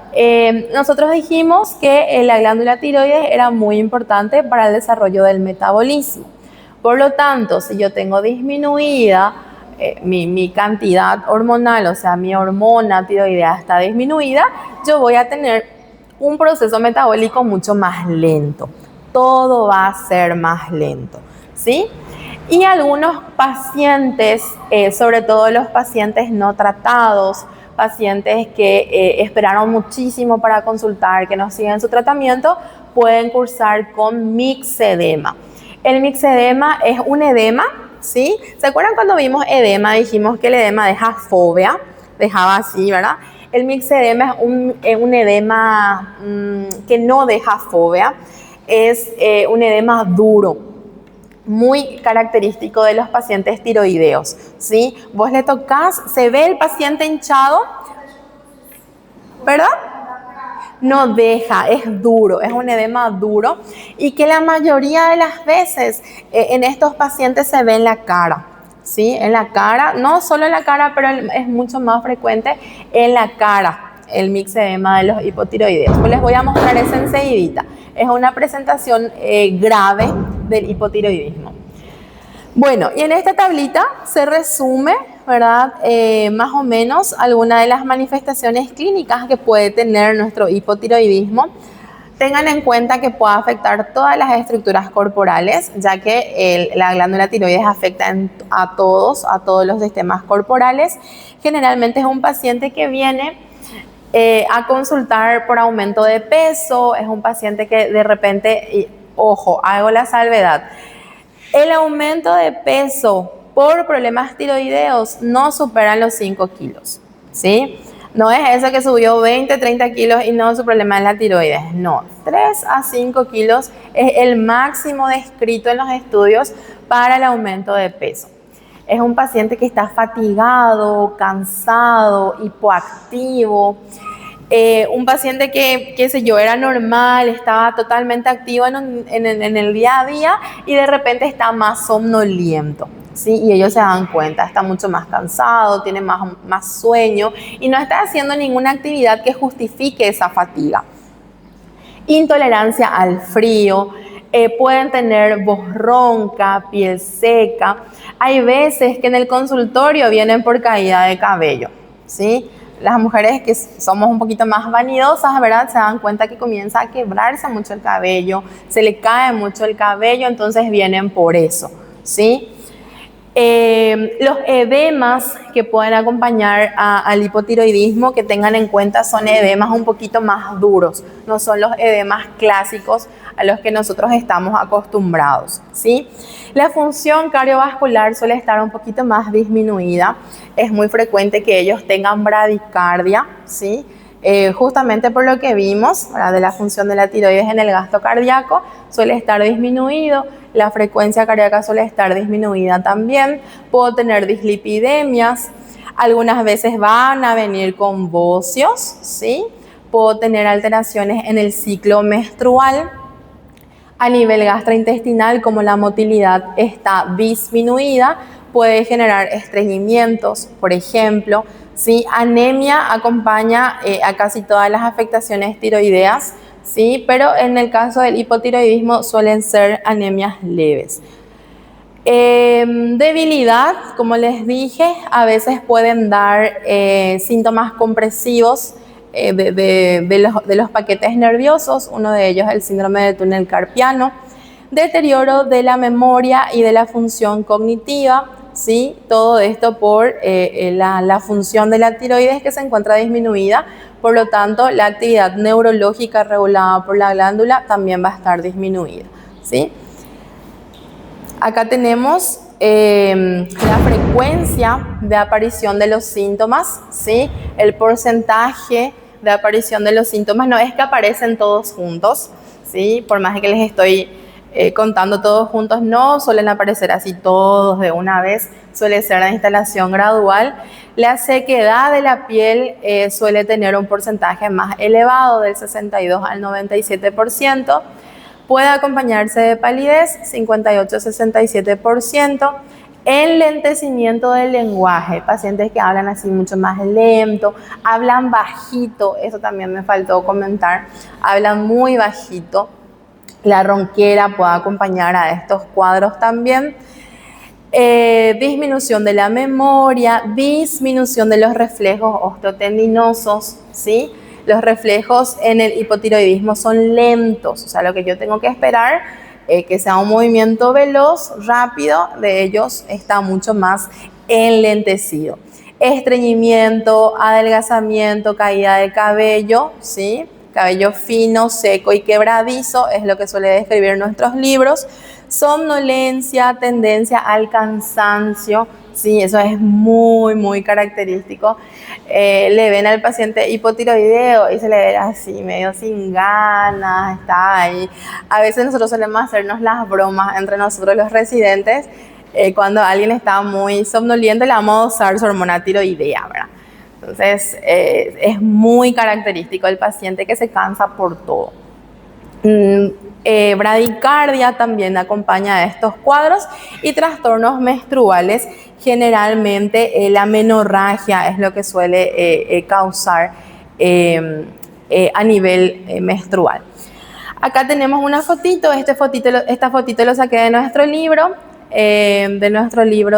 Nosotros dijimos que la glándula tiroides era muy importante para el desarrollo del metabolismo. Por lo tanto, si yo tengo disminuida mi cantidad hormonal, o sea, mi hormona tiroidea está disminuida, yo voy a tener un proceso metabólico mucho más lento. Todo va a ser más lento, ¿sí? Y algunos pacientes, sobre todo los pacientes no tratados, pacientes que esperaron muchísimo para consultar, que no siguen su tratamiento, pueden cursar con mixedema. El mixedema es un edema, ¿sí? ¿Se acuerdan cuando vimos edema? Dijimos que el edema deja fobia, dejaba así, ¿verdad? El mixedema es un edema que no deja fobia, es un edema duro, muy característico de los pacientes tiroideos, ¿sí? Vos le tocas, se ve el paciente hinchado, ¿verdad? No deja, es duro, es un edema duro, y que la mayoría de las veces en estos pacientes se ve en la cara, ¿sí? En la cara, no solo en la cara, pero es mucho más frecuente en la cara, el mixedema de los hipotiroideos. Pues les voy a mostrar eso enseguidita. Es una presentación grave del hipotiroidismo. Bueno, y en esta tablita se resume, ¿verdad? Más o menos algunas de las manifestaciones clínicas que puede tener nuestro hipotiroidismo. Tengan en cuenta que puede afectar todas las estructuras corporales, ya que la glándula tiroides afecta a todos los sistemas corporales. Generalmente es un paciente que viene a consultar por aumento de peso, es un paciente que de repente, y, ojo, hago la salvedad, el aumento de peso por problemas tiroideos no superan los 5 kilos, ¿sí? No es eso que subió 20, 30 kilos y no su problema es la tiroides. No, 3 a 5 kilos es el máximo descrito en los estudios para el aumento de peso. Es un paciente que está fatigado, cansado, hipoactivo. Un paciente que, qué sé yo, era normal, estaba totalmente activo en el día a día y de repente está más somnoliento. ¿Sí? Y ellos se dan cuenta, está mucho más cansado, tiene más sueño y no está haciendo ninguna actividad que justifique esa fatiga. Intolerancia al frío, pueden tener voz ronca, piel seca. Hay veces que en el consultorio vienen por caída de cabello, ¿sí? Las mujeres que somos un poquito más vanidosas, ¿verdad? Se dan cuenta que comienza a quebrarse mucho el cabello, se le cae mucho el cabello, entonces vienen por eso, ¿sí? Los edemas que pueden acompañar al hipotiroidismo, que tengan en cuenta, son edemas un poquito más duros, no son los edemas clásicos a los que nosotros estamos acostumbrados, ¿sí? La función cardiovascular suele estar un poquito más disminuida, es muy frecuente que ellos tengan bradicardia, ¿sí? Justamente por lo que vimos, ¿verdad? De la función de la tiroides en el gasto cardíaco, suele estar disminuido, la frecuencia cardíaca suele estar disminuida también, puedo tener dislipidemias, algunas veces van a venir con vocios, ¿sí? Puedo tener alteraciones en el ciclo menstrual. A nivel gastrointestinal, como la motilidad está disminuida, puede generar estreñimientos, por ejemplo, ¿sí? Anemia acompaña a casi todas las afectaciones tiroideas, ¿sí? Pero en el caso del hipotiroidismo suelen ser anemias leves. Debilidad, como les dije, a veces pueden dar síntomas compresivos de los paquetes nerviosos, uno de ellos es el síndrome del túnel carpiano, deterioro de la memoria y de la función cognitiva, ¿sí? Todo esto por la función de la tiroides que se encuentra disminuida, por lo tanto la actividad neurológica regulada por la glándula también va a estar disminuida, ¿sí? Acá tenemos la frecuencia de aparición de los síntomas, ¿sí? El porcentaje de aparición de los síntomas no es que aparecen todos juntos, ¿sí? Por más que les estoy contando todos juntos, no suelen aparecer así todos de una vez, suele ser la instalación gradual. La sequedad de la piel suele tener un porcentaje más elevado, del 62 al 97%. Puede acompañarse de palidez, 58-67%, enlentecimiento del lenguaje, pacientes que hablan así mucho más lento, hablan bajito, eso también me faltó comentar, hablan muy bajito, la ronquera puede acompañar a estos cuadros también. Disminución de la memoria, disminución de los reflejos osteotendinosos, ¿sí? Los reflejos en el hipotiroidismo son lentos, o sea, lo que yo tengo que esperar es que sea un movimiento veloz, rápido, de ellos está mucho más enlentecido. Estreñimiento, adelgazamiento, caída de cabello, ¿sí? Cabello fino, seco y quebradizo, es lo que suele describir nuestros libros. Somnolencia, tendencia al cansancio, sí, eso es muy, muy característico. Le ven al paciente hipotiroideo y se le ve así, medio sin ganas, está ahí. A veces nosotros solemos hacernos las bromas entre nosotros los residentes. Cuando alguien está muy somnoliento, le vamos a usar su hormona tiroidea, ¿verdad? Entonces, es muy característico el paciente que se cansa por todo. Bradicardia también acompaña a estos cuadros y trastornos menstruales. Generalmente la menorragia es lo que suele causar a nivel menstrual. Acá tenemos una fotito, esta fotito lo saqué de nuestro libro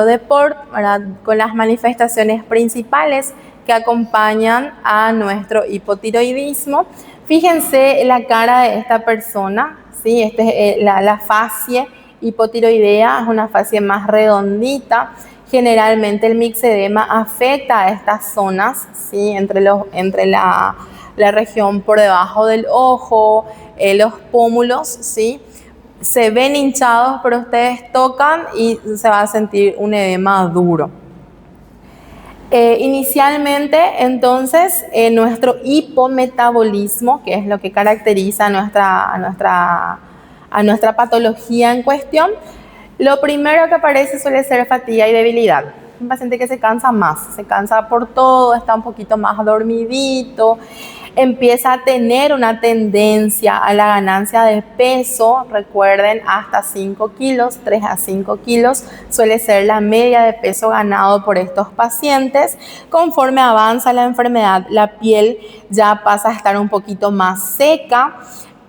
de Port, ¿verdad? Con las manifestaciones principales que acompañan a nuestro hipotiroidismo. Fíjense la cara de esta persona, ¿sí? La facie hipotiroidea es una facie más redondita. Generalmente el mixedema afecta a estas zonas, ¿sí? Entre la región por debajo del ojo, los pómulos, ¿sí? Se ven hinchados, pero ustedes tocan y se va a sentir un edema duro. Inicialmente, entonces, nuestro hipometabolismo, que es lo que caracteriza a nuestra patología en cuestión, lo primero que aparece suele ser fatiga y debilidad. Un paciente que se cansa más, se cansa por todo, está un poquito más dormidito, empieza a tener una tendencia a la ganancia de peso, recuerden, hasta 5 kilos, 3 a 5 kilos, suele ser la media de peso ganado por estos pacientes. Conforme avanza la enfermedad, la piel ya pasa a estar un poquito más seca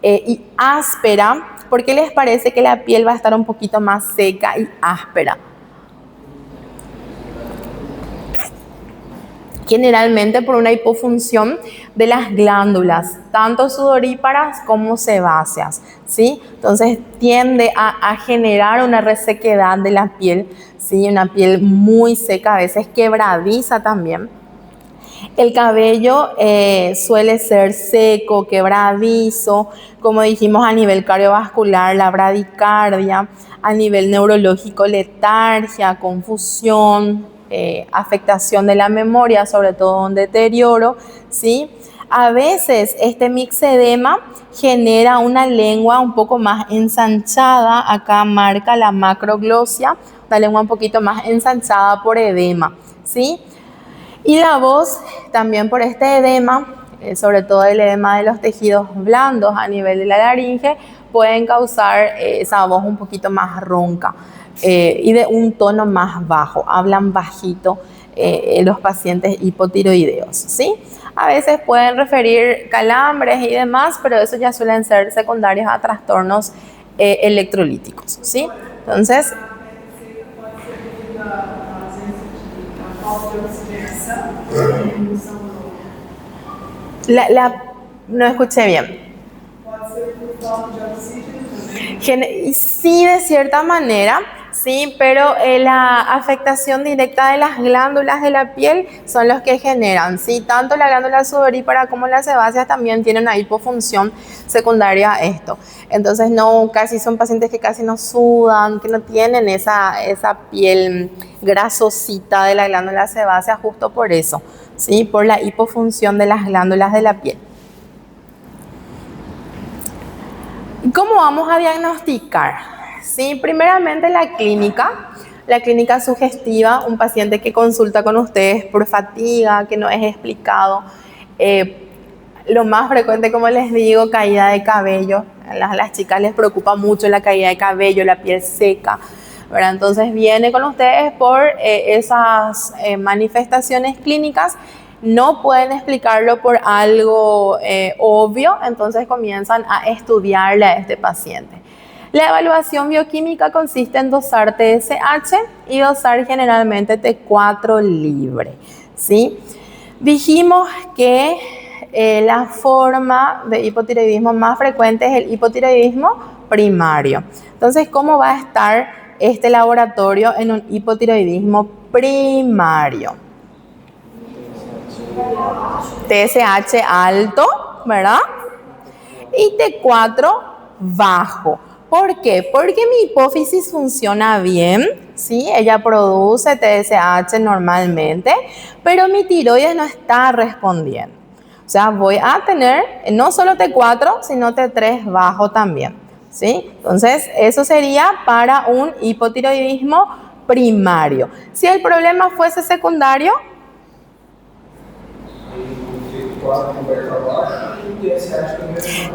y áspera. ¿Por qué les parece que la piel va a estar un poquito más seca y áspera? Generalmente por una hipofunción de las glándulas, tanto sudoríparas como sebáceas, ¿sí? Entonces tiende a generar una resequedad de la piel, ¿sí? Una piel muy seca, a veces quebradiza también. El cabello suele ser seco, quebradizo, como dijimos a nivel cardiovascular, la bradicardia, a nivel neurológico, letargia, confusión, afectación de la memoria, sobre todo un deterioro, ¿sí? A veces este mixedema genera una lengua un poco más ensanchada, acá marca la macroglosia, una lengua un poquito más ensanchada por edema, ¿sí? Y la voz también por este edema, sobre todo el edema de los tejidos blandos a nivel de la laringe, pueden causar esa voz un poquito más ronca y de un tono más bajo. Hablan bajito los pacientes hipotiroideos, ¿sí? A veces pueden referir calambres y demás, pero eso ya suelen ser secundarios a trastornos electrolíticos, ¿sí? Entonces, no escuché bien. Sí, de cierta manera, sí, pero la afectación directa de las glándulas de la piel son los que generan, sí, tanto la glándula sudorípara como las sebáceas también tienen una hipofunción secundaria a esto. Entonces son pacientes que casi no sudan, que no tienen esa piel grasosita de la glándula sebácea justo por eso, sí, por la hipofunción de las glándulas de la piel. ¿Cómo vamos a diagnosticar? Sí, primeramente la clínica sugestiva, un paciente que consulta con ustedes por fatiga, que no es explicado. Lo más frecuente, como les digo, caída de cabello. A las chicas les preocupa mucho la caída de cabello, la piel seca, ¿verdad? Entonces viene con ustedes por esas manifestaciones clínicas. No pueden explicarlo por algo obvio, entonces comienzan a estudiarle a este paciente. La evaluación bioquímica consiste en dosar TSH y dosar generalmente T4 libre, ¿sí? Dijimos que la forma de hipotiroidismo más frecuente es el hipotiroidismo primario. Entonces, ¿cómo va a estar este laboratorio en un hipotiroidismo primario? TSH alto, ¿verdad? Y T4 bajo. ¿Por qué? Porque mi hipófisis funciona bien, ¿sí? Ella produce TSH normalmente, pero mi tiroides no está respondiendo. O sea, voy a tener no solo T4, sino T3 bajo también, ¿sí? Entonces, eso sería para un hipotiroidismo primario. Si el problema fuese secundario,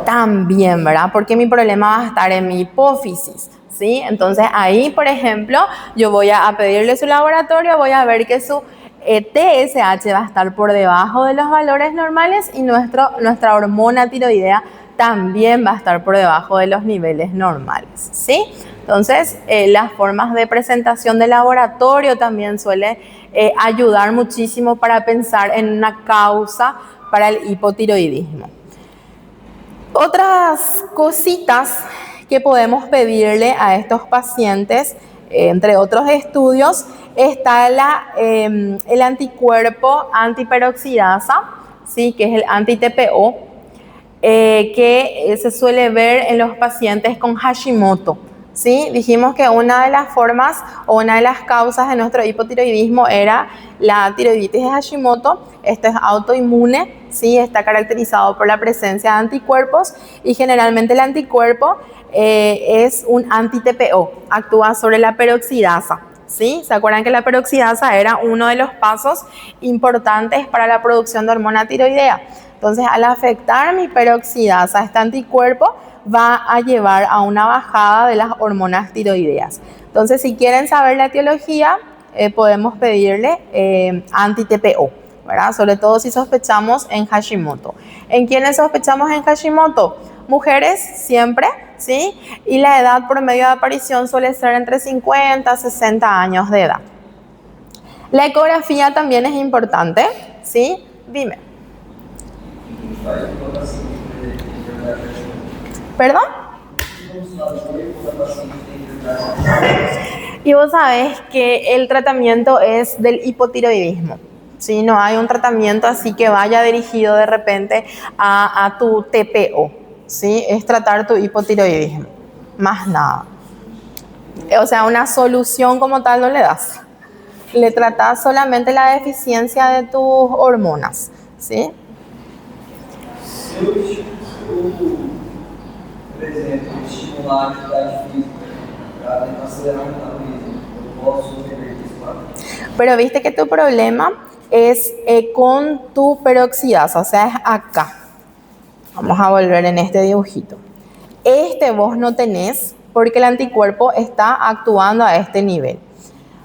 también, ¿verdad? Porque mi problema va a estar en mi hipófisis, ¿sí? Entonces ahí, por ejemplo, yo voy a pedirle su laboratorio, voy a ver que su TSH va a estar por debajo de los valores normales y nuestra hormona tiroidea también va a estar por debajo de los niveles normales, ¿sí? Entonces, las formas de presentación del laboratorio también suele ayudar muchísimo para pensar en una causa para el hipotiroidismo. Otras cositas que podemos pedirle a estos pacientes, entre otros estudios, está el anticuerpo antiperoxidasa, ¿sí? Que es el anti-TPO, que se suele ver en los pacientes con Hashimoto. ¿Sí? Dijimos que una de las formas o una de las causas de nuestro hipotiroidismo era la tiroiditis de Hashimoto. Esto es autoinmune, ¿sí? Está caracterizado por la presencia de anticuerpos y generalmente el anticuerpo es un anti-TPO, actúa sobre la peroxidasa. ¿Sí? ¿Se acuerdan que la peroxidasa era uno de los pasos importantes para la producción de hormona tiroidea? Entonces, al afectar mi peroxidasa, este anticuerpo va a llevar a una bajada de las hormonas tiroideas. Entonces, si quieren saber la etiología, podemos pedirle anti-TPO, ¿verdad? Sobre todo si sospechamos en Hashimoto. ¿En quiénes sospechamos en Hashimoto? Mujeres siempre, ¿sí? Y la edad promedio de aparición suele ser entre 50 a 60 años de edad. La ecografía también es importante, ¿sí? Dime. ¿Perdón? Y vos sabés que el tratamiento es del hipotiroidismo. ¿Sí? No hay un tratamiento así que vaya dirigido de repente a tu TPO. ¿Sí? Es tratar tu hipotiroidismo. Más nada. O sea, una solución como tal no le das. Le tratás solamente la deficiencia de tus hormonas. ¿Sí? Por exemplo, estimular a atividade física para tentar acelerar o metabolismo. Eu posso reverter isso. Pero viste que tu problema es con tu peroxidasa, o sea, es acá. Vamos a volver en este dibujito. Este vos no tenés porque el anticuerpo está actuando a este nivel.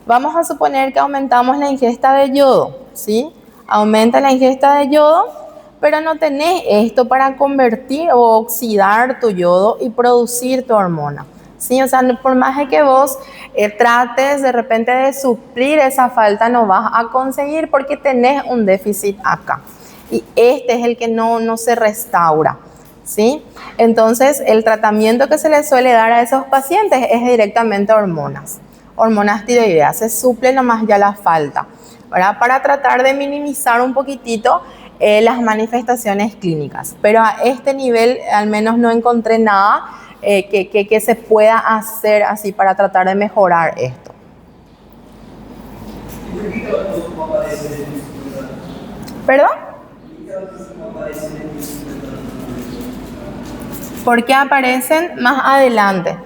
Vamos a suponer que aumentamos la ingesta de yodo, ¿sí? Aumenta la ingesta de yodo, pero no tenés esto para convertir o oxidar tu yodo y producir tu hormona. ¿Sí? O sea, por más de que vos trates de repente de suplir esa falta, no vas a conseguir porque tenés un déficit acá. Y este es el que no se restaura. ¿Sí? Entonces, el tratamiento que se le suele dar a esos pacientes es directamente hormonas tiroideas. Se suple nomás ya la falta, ¿verdad? Para tratar de minimizar un poquitito las manifestaciones clínicas. Pero a este nivel al menos no encontré nada que se pueda hacer así para tratar de mejorar esto. ¿Perdón? ¿Por qué aparecen más adelante?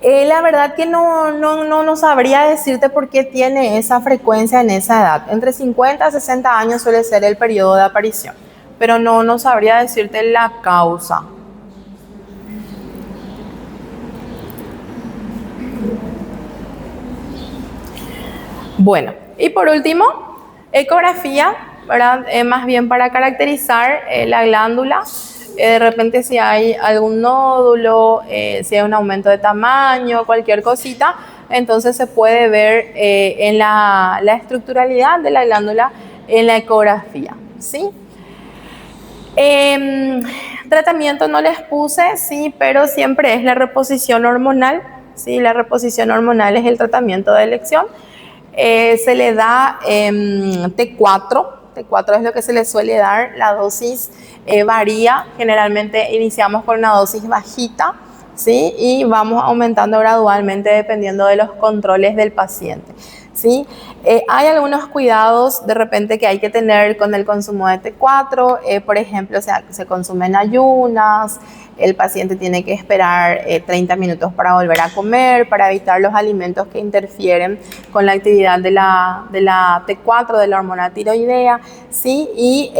La verdad que no sabría decirte por qué tiene esa frecuencia en esa edad. Entre 50 a 60 años suele ser el periodo de aparición, pero no sabría decirte la causa. Bueno, y por último, ecografía, ¿verdad? Más bien para caracterizar la glándula. De repente si hay algún nódulo, si hay un aumento de tamaño, cualquier cosita, entonces se puede ver en la estructuralidad de la glándula en la ecografía, ¿sí? Tratamiento no les puse, sí, pero siempre es la reposición hormonal, ¿sí? La reposición hormonal es el tratamiento de elección. Se le da T4. T4 es lo que se le suele dar, la dosis varía, generalmente iniciamos con una dosis bajita, ¿sí? Y vamos aumentando gradualmente dependiendo de los controles del paciente, ¿sí? Hay algunos cuidados de repente que hay que tener con el consumo de T4, por ejemplo, se consume en ayunas, el paciente tiene que esperar 30 minutos para volver a comer, para evitar los alimentos que interfieren con la actividad de la T4, de la hormona tiroidea, ¿sí? Y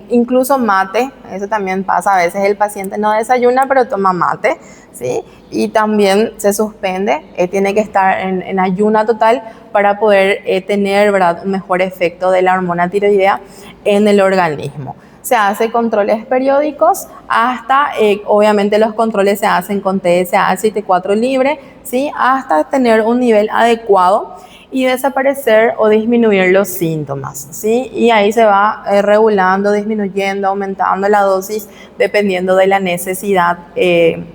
incluso mate, eso también pasa, a veces el paciente no desayuna pero toma mate, ¿sí? Y también se suspende, tiene que estar en ayuna total para poder tener, ¿verdad?, un mejor efecto de la hormona tiroidea en el organismo. Se hacen controles periódicos hasta, obviamente los controles se hacen con TSH y T4 libre, ¿sí? Hasta tener un nivel adecuado. y desaparecer o disminuir los síntomas, ¿sí? Y ahí se va regulando, disminuyendo, aumentando la dosis dependiendo de la necesidad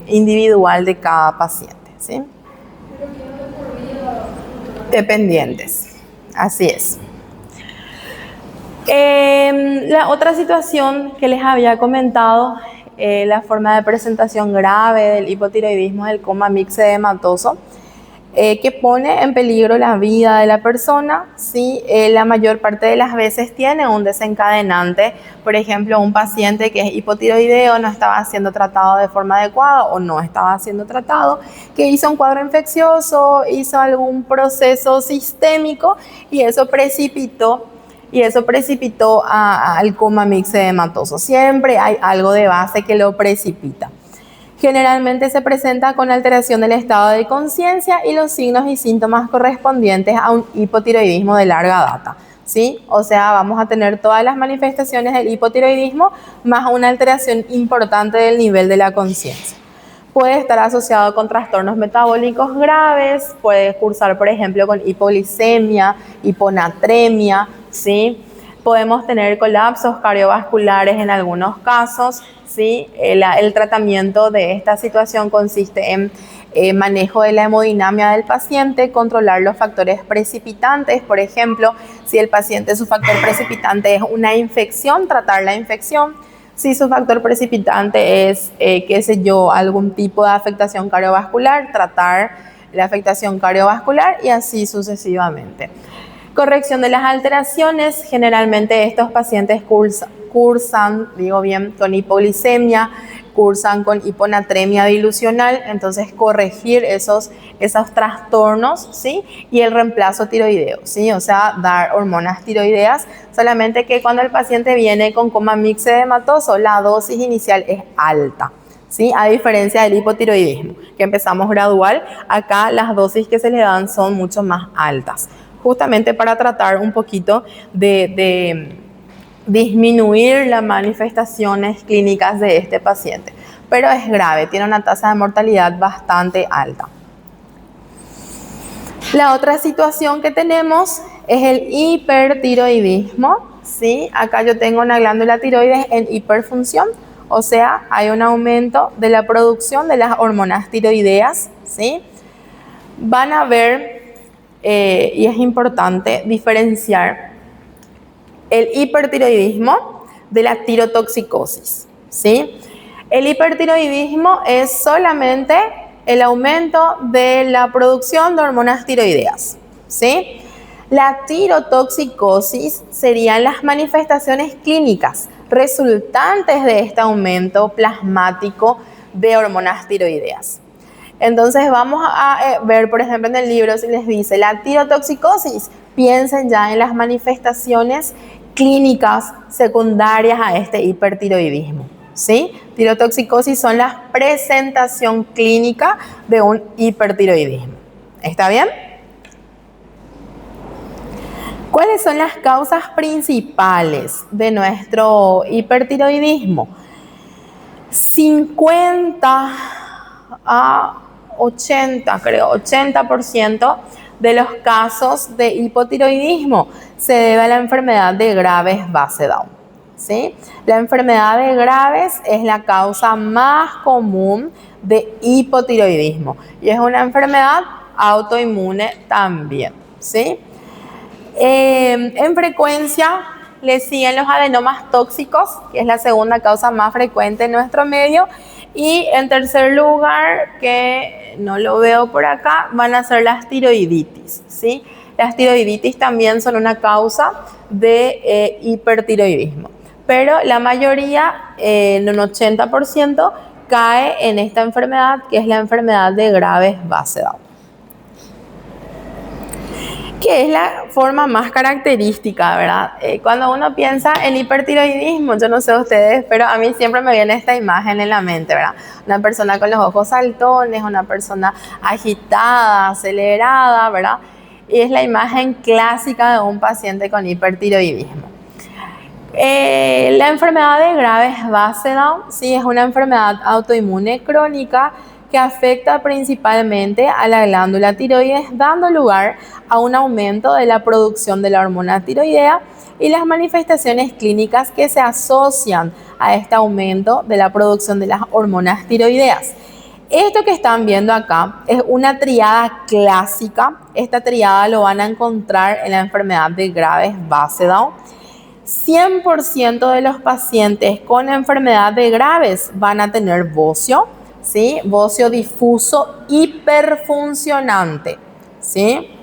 individual de cada paciente, ¿sí? Dependientes, así es. La otra situación que les había comentado, la forma de presentación grave del hipotiroidismo es el coma mixedematoso, que pone en peligro la vida de la persona si la mayor parte de las veces tiene un desencadenante. Por ejemplo, un paciente que es hipotiroideo no estaba siendo tratado de forma adecuada o no estaba siendo tratado, que hizo un cuadro infeccioso, hizo algún proceso sistémico y eso precipitó al coma mixedematoso. Siempre hay algo de base que lo precipita. Generalmente se presenta con alteración del estado de conciencia y los signos y síntomas correspondientes a un hipotiroidismo de larga data, ¿sí? O sea, vamos a tener todas las manifestaciones del hipotiroidismo más una alteración importante del nivel de la conciencia. Puede estar asociado con trastornos metabólicos graves, puede cursar, por ejemplo, con hipoglicemia, hiponatremia, ¿sí? Podemos tener colapsos cardiovasculares en algunos casos, ¿sí? El tratamiento de esta situación consiste en manejo de la hemodinamia del paciente, controlar los factores precipitantes. Por ejemplo, si el paciente, su factor precipitante es una infección, tratar la infección. Si su factor precipitante es, algún tipo de afectación cardiovascular, tratar la afectación cardiovascular y así sucesivamente. Corrección de las alteraciones, generalmente estos pacientes cursan con hipoglicemia, cursan con hiponatremia dilucional, entonces corregir esos trastornos, ¿sí? Y el reemplazo tiroideo, ¿sí? O sea, dar hormonas tiroideas, solamente que cuando el paciente viene con coma mixedematoso, la dosis inicial es alta, ¿sí? A diferencia del hipotiroidismo, que empezamos gradual, acá las dosis que se le dan son mucho más altas, justamente para tratar un poquito de disminuir las manifestaciones clínicas de este paciente. Pero es grave, tiene una tasa de mortalidad bastante alta. La otra situación que tenemos es el hipertiroidismo, ¿sí? Acá yo tengo una glándula tiroides en hiperfunción, o sea, hay un aumento de la producción de las hormonas tiroideas, ¿sí? Van a ver, y es importante diferenciar el hipertiroidismo de la tirotoxicosis, ¿sí? El hipertiroidismo es solamente el aumento de la producción de hormonas tiroideas, ¿sí? La tirotoxicosis serían las manifestaciones clínicas resultantes de este aumento plasmático de hormonas tiroideas. Entonces vamos a ver, por ejemplo, en el libro si les dice la tirotoxicosis, piensen ya en las manifestaciones clínicas secundarias a este hipertiroidismo, ¿sí? Tirotoxicosis son la presentación clínica de un hipertiroidismo. ¿Está bien? ¿Cuáles son las causas principales de nuestro hipertiroidismo? 50 a 80% de los casos de hipotiroidismo se debe a la enfermedad de Graves base-Down, ¿sí? La enfermedad de Graves es la causa más común de hipotiroidismo y es una enfermedad autoinmune también, ¿sí? En frecuencia le siguen los adenomas tóxicos, que es la segunda causa más frecuente en nuestro medio. Y en tercer lugar, que no lo veo por acá, van a ser las tiroiditis, ¿sí? Las tiroiditis también son una causa de hipertiroidismo, pero la mayoría, en un 80%, cae en esta enfermedad, que es la enfermedad de Graves base-Down, que es la forma más característica, ¿verdad? Cuando uno piensa en hipertiroidismo, yo no sé ustedes, pero a mí siempre me viene esta imagen en la mente, ¿verdad? Una persona con los ojos saltones, una persona agitada, acelerada, ¿verdad? Y es la imagen clásica de un paciente con hipertiroidismo. La enfermedad de Graves base-Down, sí, es una enfermedad autoinmune crónica que afecta principalmente a la glándula tiroides, dando lugar a un aumento de la producción de la hormona tiroidea y las manifestaciones clínicas que se asocian a este aumento de la producción de las hormonas tiroideas. Esto que están viendo acá es una triada clásica. Esta triada lo van a encontrar en la enfermedad de Graves Basedow. 100% de los pacientes con enfermedad de Graves van a tener bocio, ¿sí? Bocio difuso hiperfuncionante, ¿sí?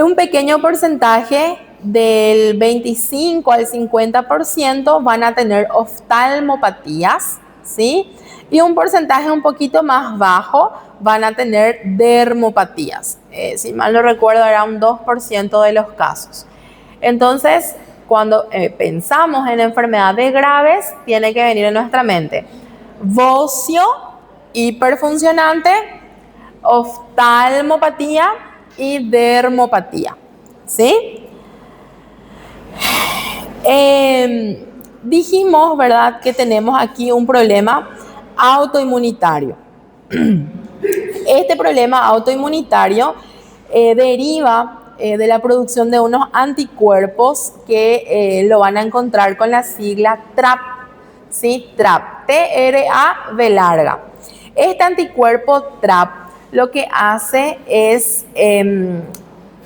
Un pequeño porcentaje del 25 al 50% van a tener oftalmopatías, ¿sí? Y un porcentaje un poquito más bajo van a tener dermopatías. Si mal no recuerdo, era un 2% de los casos. Entonces, cuando pensamos en enfermedades graves, tiene que venir en nuestra mente bocio hiperfuncionante, oftalmopatía y dermopatía, ¿sí? Dijimos, ¿verdad?, que tenemos aquí un problema autoinmunitario. Este problema autoinmunitario deriva de la producción de unos anticuerpos que lo van a encontrar con la sigla TRAP, ¿sí? TRAP, T-R-A-B larga. Este anticuerpo TRAP lo que hace es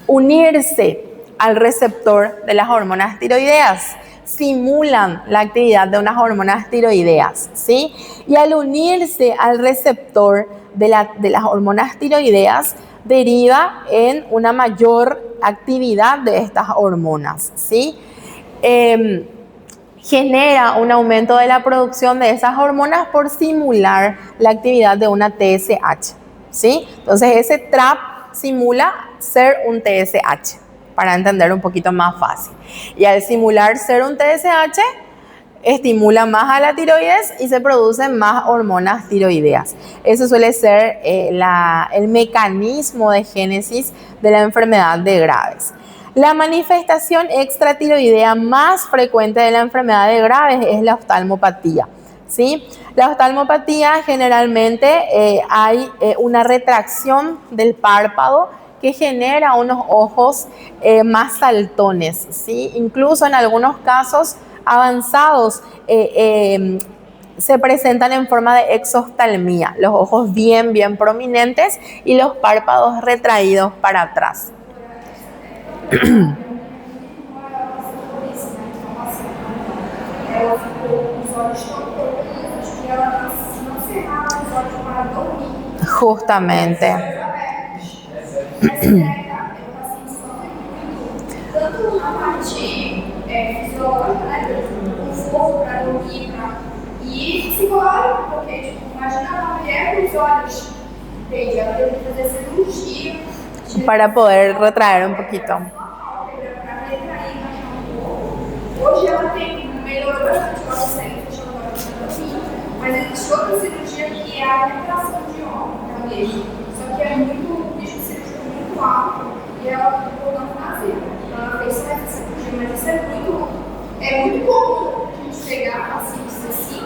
unirse al receptor de las hormonas tiroideas, simulan la actividad de unas hormonas tiroideas, ¿sí? Y al unirse al receptor de las hormonas tiroideas, deriva en una mayor actividad de estas hormonas, ¿sí? Genera un aumento de la producción de esas hormonas por simular la actividad de una TSH, ¿sí? Entonces ese TRAP simula ser un TSH, para entender un poquito más fácil. Y al simular ser un TSH, estimula más a la tiroides y se producen más hormonas tiroideas. Eso suele ser el mecanismo de génesis de la enfermedad de Graves. La manifestación extratiroidea más frecuente de la enfermedad de Graves es la oftalmopatía, ¿sí? La oftalmopatía generalmente hay una retracción del párpado que genera unos ojos más saltones, ¿sí? Incluso en algunos casos avanzados se presentan en forma de exoftalmía, los ojos bien prominentes y los párpados retraídos para atrás. Justamente. Tanto a parte fisiológica, né? O fogo para dormir, e psicológico, porque, tipo, imagina uma mulher com os olhos, entende? Ela teve que fazer cirurgia. Para poder retraer um pouquinho. Para retrair um pouco. Hoje ela melhorou bastante o óculos, fechou agora assim, mas existe outra cirurgia que é a retração de óculos na mesma. Só que é muito, o risco de cirurgia muito alto e ela optou não fazer. Ela fez essa cirurgia, mas isso é muito comum a gente pegar pacientes assim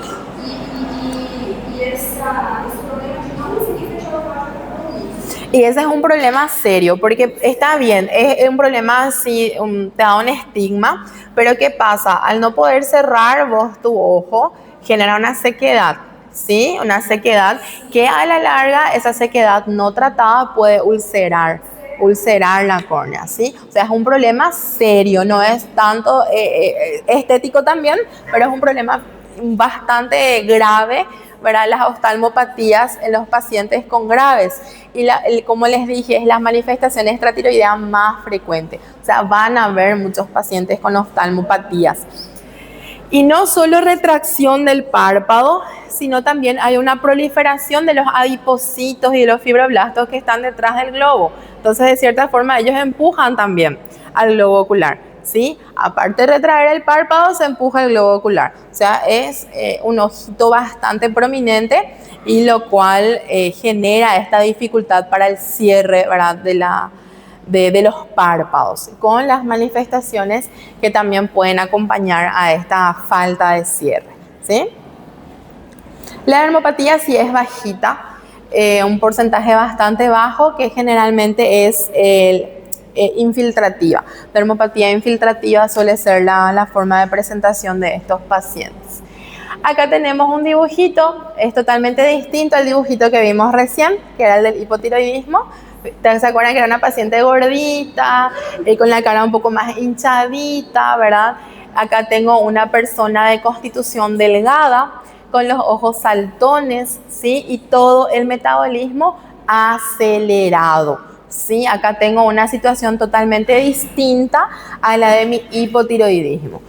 e esse problema de não conseguir fechar o óculos. Y ese es un problema serio, porque está bien, es un problema así, te da un estigma, pero ¿qué pasa? Al no poder cerrar vos tu ojo, genera una sequedad, ¿sí? Una sequedad que a la larga, esa sequedad no tratada puede ulcerar la córnea, ¿sí? O sea, es un problema serio, no es tanto estético también, pero es un problema bastante grave, ¿verdad? Las oftalmopatías en los pacientes con Graves. Y como les dije, es la manifestación extratiroidea más frecuente. O sea, van a haber muchos pacientes con oftalmopatías. Y no solo retracción del párpado, sino también hay una proliferación de los adipocitos y de los fibroblastos que están detrás del globo. Entonces, de cierta forma, ellos empujan también al globo ocular, ¿sí? Aparte de retraer el párpado, se empuja el globo ocular. O sea, es un ojito bastante prominente y lo cual genera esta dificultad para el cierre, ¿verdad?, de los párpados, con las manifestaciones que también pueden acompañar a esta falta de cierre, ¿sí? La dermopatía sí es bajita, un porcentaje bastante bajo que generalmente es infiltrativa. Dermopatía infiltrativa suele ser la forma de presentación de estos pacientes. Acá tenemos un dibujito, es totalmente distinto al dibujito que vimos recién, que era el del hipotiroidismo. ¿Se acuerdan que era una paciente gordita, con la cara un poco más hinchadita, verdad? Acá tengo una persona de constitución delgada, con los ojos saltones, ¿sí? Y todo el metabolismo acelerado, ¿sí? Acá tengo una situación totalmente distinta a la de mi hipotiroidismo.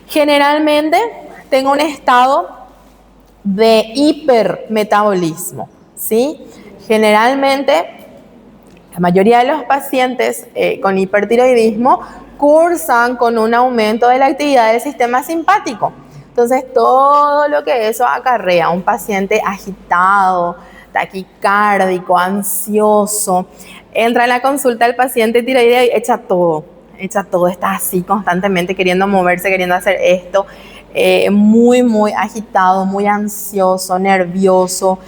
Generalmente tengo un estado de hipermetabolismo, ¿sí? Generalmente la mayoría de los pacientes con hipertiroidismo cursan con un aumento de la actividad del sistema simpático. Entonces, todo lo que eso acarrea, un paciente agitado, taquicárdico, ansioso, entra a la consulta del paciente tiroideo y echa todo, está así constantemente queriendo moverse, queriendo hacer esto, muy agitado, muy ansioso, nervioso,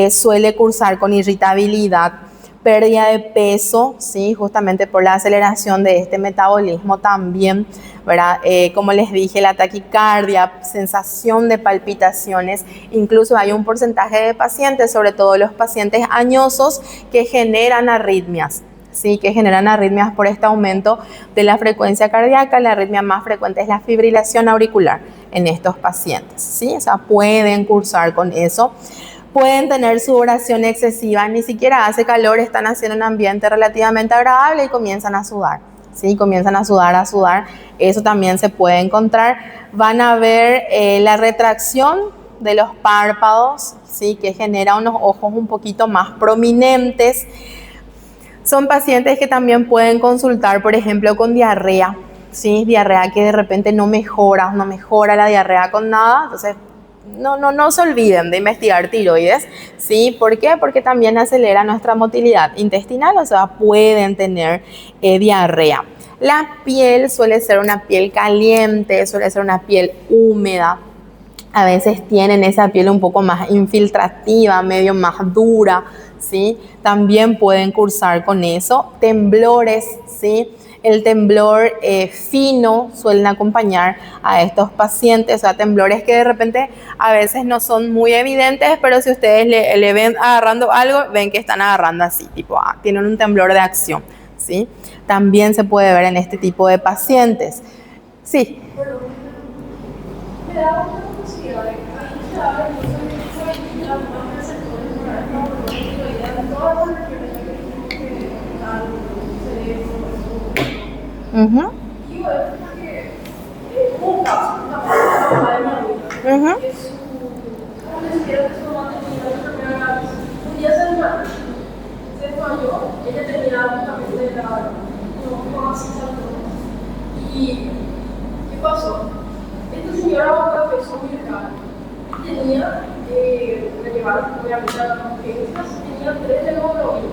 suele cursar con irritabilidad, pérdida de peso, ¿sí? Justamente por la aceleración de este metabolismo también, ¿verdad? Como les dije, la taquicardia, sensación de palpitaciones, incluso hay un porcentaje de pacientes, sobre todo los pacientes añosos, que generan arritmias, ¿sí? Que generan arritmias por este aumento de la frecuencia cardíaca. La arritmia más frecuente es la fibrilación auricular en estos pacientes, ¿sí? O sea, pueden cursar con eso. Pueden tener sudoración excesiva, ni siquiera hace calor, están haciendo un ambiente relativamente agradable y comienzan a sudar, ¿sí? Comienzan a sudar, eso también se puede encontrar. Van a ver la retracción de los párpados, ¿sí? Que genera unos ojos un poquito más prominentes. Son pacientes que también pueden consultar, por ejemplo, con diarrea, ¿sí? Diarrea que de repente no mejora la diarrea con nada, entonces no se olviden de investigar tiroides, ¿sí? ¿Por qué? Porque también acelera nuestra motilidad intestinal, o sea, pueden tener diarrea. La piel suele ser una piel caliente, suele ser una piel húmeda. A veces tienen esa piel un poco más infiltrativa, medio más dura, ¿sí? También pueden cursar con eso. Temblores, ¿sí? El temblor fino suelen acompañar a estos pacientes, o sea, temblores que de repente a veces no son muy evidentes, pero si ustedes le ven agarrando algo, ven que están agarrando así, tipo, tienen un temblor de acción, ¿sí? También se puede ver en este tipo de pacientes. Sí. Uh-huh. Uh-huh. ¿Y qué pasó? Esta señora bajó de peso muy caro. Tenía, me llevaron obviamente a las urgencias, tenía 3 de hemoglobina.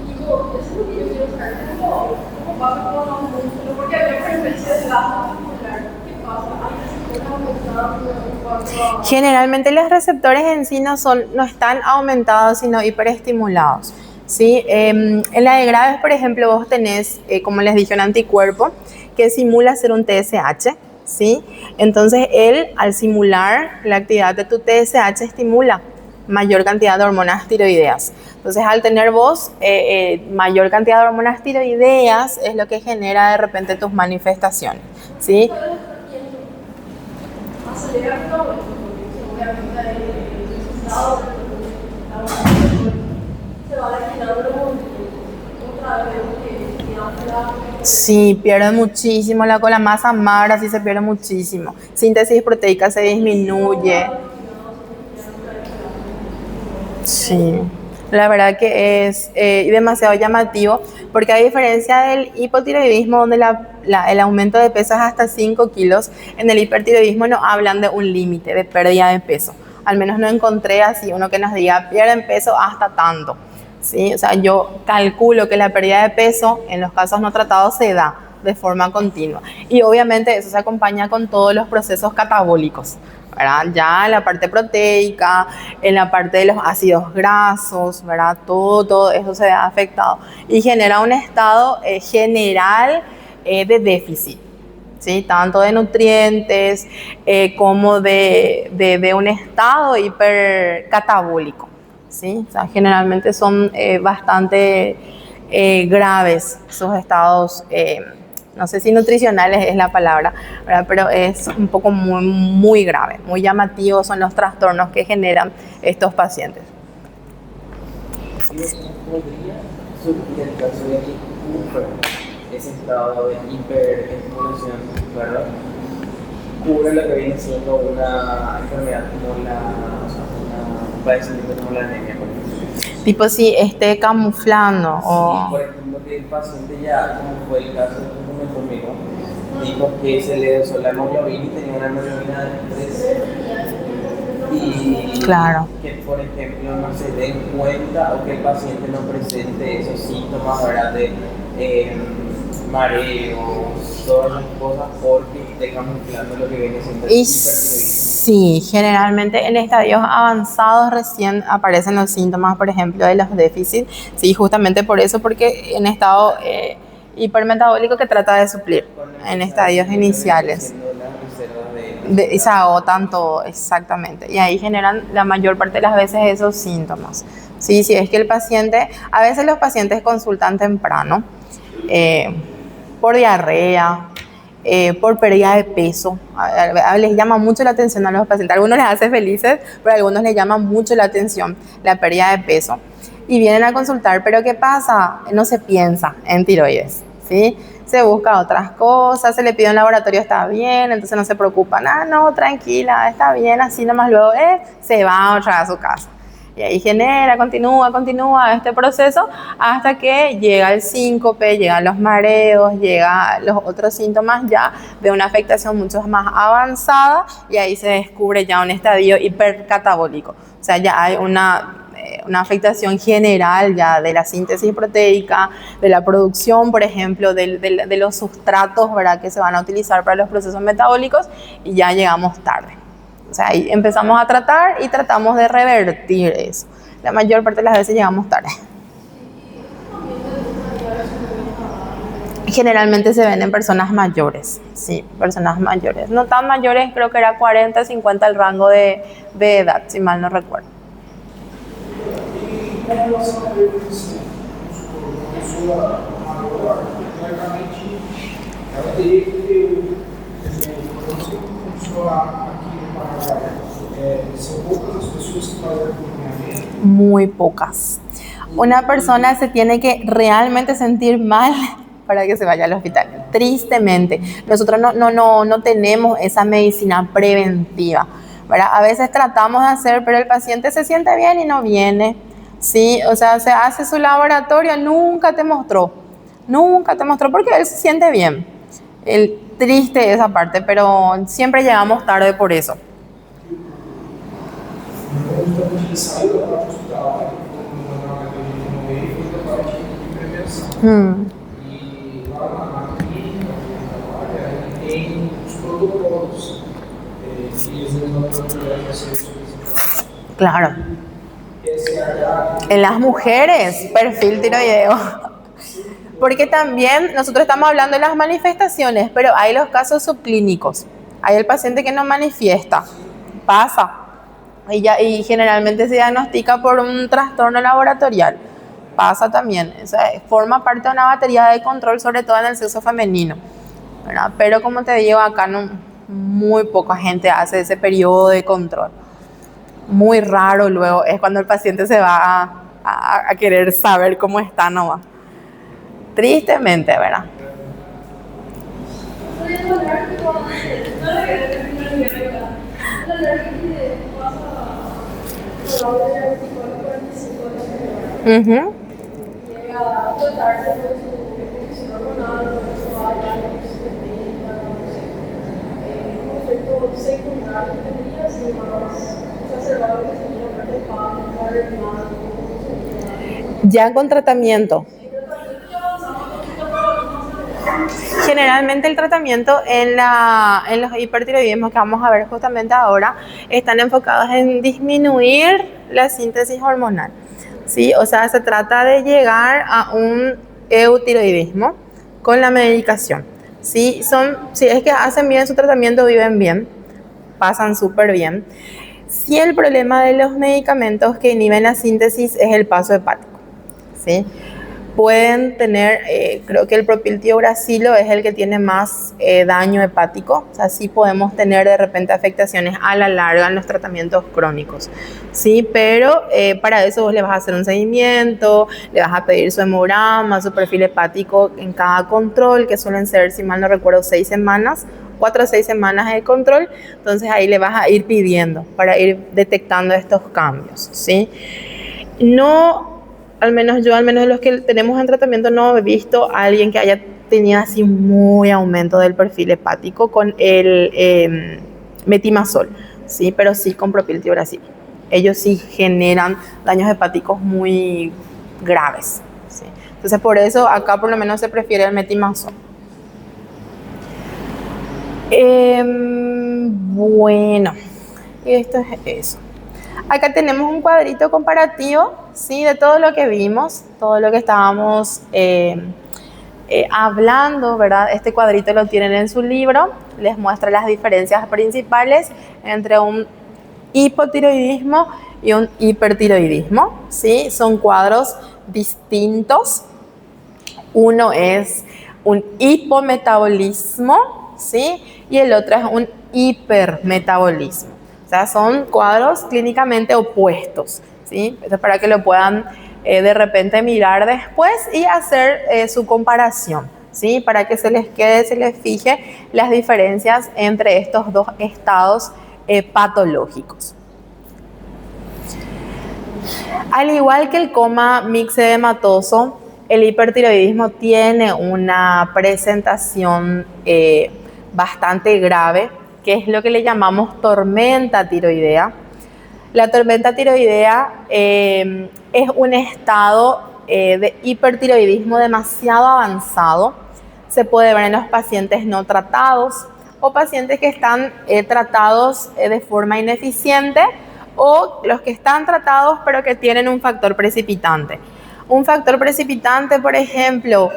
Y digo, eso es lo que yo quiero saber, ¿cómo pasa con los músculos? Porque había frecuencia de gasto muscular. ¿Qué pasa? Hay receptores aumentados. Generalmente los receptores en sí no están aumentados, sino hiperestimulados, ¿sí? En la de Graves, por ejemplo, vos tenés, como les dije, un anticuerpo que simula ser un TSH, ¿sí? Entonces, él, al simular la actividad de tu TSH, estimula mayor cantidad de hormonas tiroideas. Entonces, al tener vos mayor cantidad de hormonas tiroideas, es lo que genera de repente tus manifestaciones, ¿sí? Sí, pierde muchísimo con la masa magra, sí se pierde muchísimo. Síntesis proteica se disminuye. Sí, la verdad que es demasiado llamativo, porque a diferencia del hipotiroidismo, donde el aumento de peso es hasta 5 kilos, en el hipertiroidismo no hablan de un límite de pérdida de peso. Al menos no encontré así uno que nos diga pierden peso hasta tanto, ¿sí? O sea, yo calculo que la pérdida de peso en los casos no tratados se da, de forma continua. Y obviamente eso se acompaña con todos los procesos catabólicos, ¿verdad? Ya en la parte proteica, en la parte de los ácidos grasos, ¿verdad? Todo eso se ve afectado y genera un estado general de déficit, ¿sí? Tanto de nutrientes como de un estado hipercatabólico, ¿sí? O sea, generalmente son bastante graves esos estados, no sé si nutricionales es la palabra, ¿verdad? Pero es un poco muy grave, muy llamativos son los trastornos que generan estos pacientes. ¿Podría surgir el caso de que cubra ese estado de hiperestimulación, ¿verdad? Cubre lo que viene siendo una enfermedad como un padecimiento como la anemia, por ejemplo? Tipo si esté camuflando o... Sí, por ejemplo, que el paciente ya, como fue el caso que comentó conmigo, dijo que se le desó la hemoglobina y tenía una hemoglobina de 3 y claro, que, por ejemplo, no se den cuenta o que el paciente no presente esos síntomas, ¿verdad? De mareos, todas las cosas, porque esté camuflando lo que viene siendo el y hipertiroidismo. sí, generalmente en estadios avanzados recién aparecen los síntomas, por ejemplo, de los déficits. Sí, justamente por eso, porque en estado hipermetabólico que trata de suplir en estadios iniciales. Y se agotan todo, exactamente. Y ahí generan la mayor parte de las veces esos síntomas. Sí, sí, es que el paciente, a veces los pacientes consultan temprano por diarrea, por pérdida de peso. Les llama mucho la atención a los pacientes. A algunos les hace felices, pero a algunos les llama mucho la atención la pérdida de peso. Y vienen a consultar, pero ¿qué pasa? No se piensa en tiroides, ¿sí? Se busca otras cosas, se le pide un laboratorio, está bien, entonces no se preocupan, no, tranquila, está bien, así nomás luego se va otra vez a su casa. Y ahí continúa este proceso hasta que llega el síncope, llegan los mareos, llegan los otros síntomas ya de una afectación mucho más avanzada y ahí se descubre ya un estadio hipercatabólico. O sea, ya hay una afectación general ya de la síntesis proteica, de la producción, por ejemplo, de los sustratos, ¿verdad?, que se van a utilizar para los procesos metabólicos y ya llegamos tarde. O sea, ahí empezamos a tratar y tratamos de revertir eso. La mayor parte de las veces llegamos tarde. Generalmente se ven en personas mayores, sí, personas mayores. No tan mayores, creo que era 40, 50 el rango de edad, si mal no recuerdo. Com relação à prevenção, uma pessoa maior, teoricamente, ela teria que ter, não sei como funciona aqui no Paraguai, são poucas as pessoas que fazem acompanhamento. Muy pocas. Una persona se tiene que realmente sentir mal para que se vaya al hospital. Tristemente, nosotros no tenemos esa medicina preventiva, ¿verdad? A veces tratamos de hacer, pero el paciente se siente bien y no viene. Sí, o sea, se hace su laboratorio, nunca te mostró porque él se siente bien. Triste esa parte, pero siempre llegamos tarde por eso. Então, saiu da parte hospitalar, como na academia de Noé, foi da parte de prevenção. E lá na clínica, tem os protocolos que eles não podem ser. Claro. En las mujeres, perfil tiroideo. Porque también nosotros estamos hablando de las manifestaciones, pero hay los casos subclínicos. Hay el paciente que no manifiesta, pasa, y generalmente se diagnostica por un trastorno laboratorial. Pasa también, o sea, forma parte de una batería de control, sobre todo en el sexo femenino, ¿verdad? Pero como te digo, acá muy poca gente hace ese periodo de control. Muy raro luego es cuando el paciente se va a querer saber cómo está nomás. Tristemente, ¿verdad? Uh-huh. Ya con tratamiento. Generalmente el tratamiento en los hipertiroidismos que vamos a ver justamente ahora están enfocados en disminuir la síntesis hormonal, ¿sí? O sea, se trata de llegar a un eutiroidismo con la medicación, ¿sí? Si es que hacen bien su tratamiento, viven bien, pasan súper bien. Si el problema de los medicamentos que inhiben la síntesis es el paso hepático, ¿sí? Pueden tener, creo que el propiltiogracilo es el que tiene más daño hepático, o sea, sí podemos tener de repente afectaciones a la larga en los tratamientos crónicos, ¿sí? Pero para eso vos le vas a hacer un seguimiento, le vas a pedir su hemograma, su perfil hepático en cada control, que suelen ser, si mal no recuerdo, 6 semanas, 4 o 6 semanas de control, entonces ahí le vas a ir pidiendo para ir detectando estos cambios, ¿sí? No, al menos de los que tenemos en tratamiento, no he visto a alguien que haya tenido así muy aumento del perfil hepático con el metimazol, ¿sí? Pero sí con propiltiogracil. Ellos sí generan daños hepáticos muy graves, ¿sí? Entonces por eso acá por lo menos se prefiere el metimazol. Bueno, esto es eso. Acá tenemos un cuadrito comparativo, ¿sí? De todo lo que vimos, todo lo que estábamos hablando, ¿verdad? Este cuadrito lo tienen en su libro, les muestra las diferencias principales entre un hipotiroidismo y un hipertiroidismo, ¿sí? Son cuadros distintos. Uno es un hipometabolismo, ¿sí? Y el otro es un hipermetabolismo. O sea, son cuadros clínicamente opuestos, ¿sí? Esto es para que lo puedan de repente mirar después y hacer su comparación, ¿sí? Para que se les quede, se les fije las diferencias entre estos dos estados patológicos. Al igual que el coma mixedematoso, el hipertiroidismo tiene una presentación bastante grave, que es lo que le llamamos tormenta tiroidea. La tormenta tiroidea es un estado de hipertiroidismo demasiado avanzado. Se puede ver en los pacientes no tratados o pacientes que están tratados de forma ineficiente o los que están tratados pero que tienen un factor precipitante. Un factor precipitante, por ejemplo,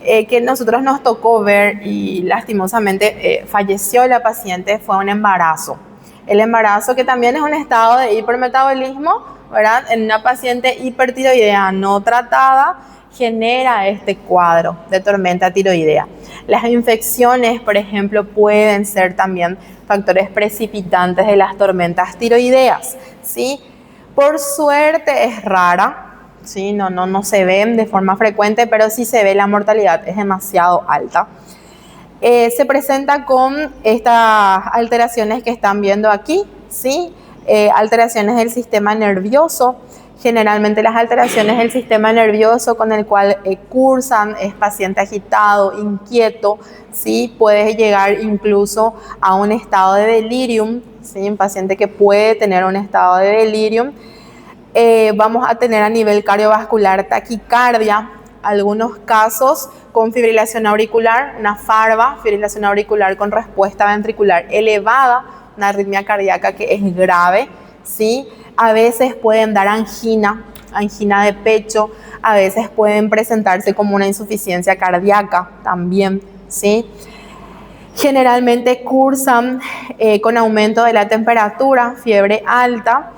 que nosotros nos tocó ver y lastimosamente falleció la paciente, fue un embarazo. El embarazo, que también es un estado de hipermetabolismo, ¿verdad? En una paciente hipertiroidea no tratada, genera este cuadro de tormenta tiroidea. Las infecciones, por ejemplo, pueden ser también factores precipitantes de las tormentas tiroideas, ¿sí? Por suerte es rara. Sí, no se ven de forma frecuente, pero sí se ve la mortalidad, es demasiado alta. Se presenta con estas alteraciones que están viendo aquí, ¿sí? Alteraciones del sistema nervioso. Generalmente las alteraciones del sistema nervioso con el cual cursan es paciente agitado, inquieto, ¿sí? Puede llegar incluso a un estado de delirium, ¿sí? Un paciente que puede tener un estado de delirium. Vamos a tener a nivel cardiovascular taquicardia, algunos casos con fibrilación auricular, una FARVA, fibrilación auricular con respuesta ventricular elevada, una arritmia cardíaca que es grave, ¿sí? A veces pueden dar angina de pecho, a veces pueden presentarse como una insuficiencia cardíaca también, ¿sí? Generalmente cursan con aumento de la temperatura, fiebre alta.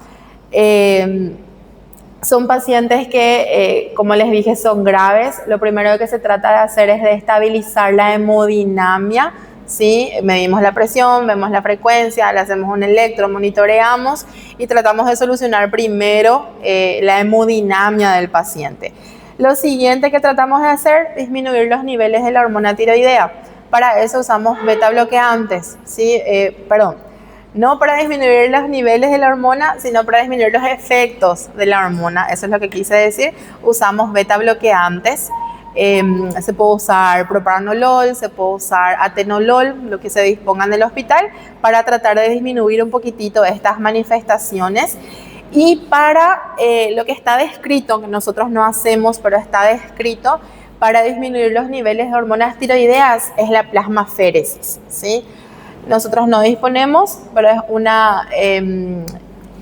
Son pacientes que, como les dije, son graves. Lo primero que se trata de hacer es de estabilizar la hemodinamia, ¿sí? Medimos la presión, vemos la frecuencia, le hacemos un electro, monitoreamos y tratamos de solucionar primero la hemodinamia del paciente. Lo siguiente que tratamos de hacer, disminuir los niveles de la hormona tiroidea. Para eso usamos beta bloqueantes, ¿sí? No para disminuir los niveles de la hormona, sino para disminuir los efectos de la hormona. Eso es lo que quise decir. Usamos beta bloqueantes. Se puede usar propranolol, se puede usar atenolol, lo que se disponga en el hospital, para tratar de disminuir un poquitito estas manifestaciones. Y para lo que está descrito, que nosotros no hacemos, pero está descrito, para disminuir los niveles de hormonas tiroideas es la plasmaféresis, ¿sí? Nosotros no disponemos, pero es una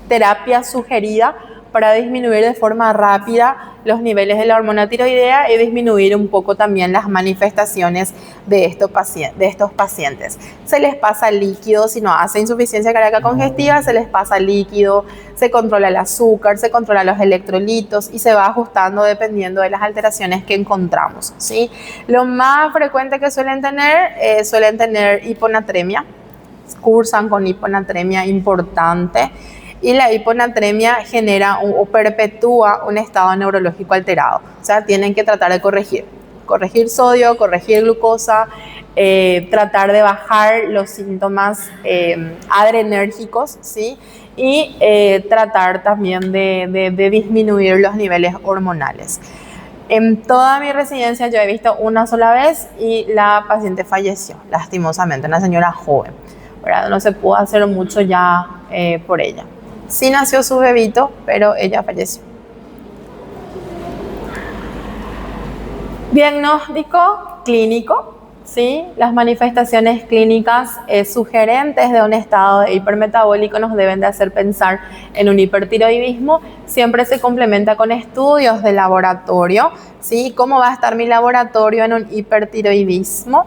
terapia sugerida para disminuir de forma rápida los niveles de la hormona tiroidea y disminuir un poco también las manifestaciones de estos pacientes. Se les pasa líquido, si no hace insuficiencia cardíaca congestiva, se les pasa líquido, se controla el azúcar, se controla los electrolitos y se va ajustando dependiendo de las alteraciones que encontramos, ¿sí? Lo más frecuente que suelen tener hiponatremia, cursan con hiponatremia importante. Y la hiponatremia genera o perpetúa un estado neurológico alterado. O sea, tienen que tratar de corregir sodio, corregir glucosa, tratar de bajar los síntomas adrenérgicos, ¿sí? Y tratar también de disminuir los niveles hormonales. En toda mi residencia yo he visto una sola vez y la paciente falleció, lastimosamente, una señora joven, ¿verdad? No se pudo hacer mucho ya por ella. Sí nació su bebito, pero ella falleció. Diagnóstico clínico, ¿sí? Las manifestaciones clínicas sugerentes de un estado hipermetabólico nos deben de hacer pensar en un hipertiroidismo. Siempre se complementa con estudios de laboratorio, ¿sí? ¿Cómo va a estar mi laboratorio en un hipertiroidismo?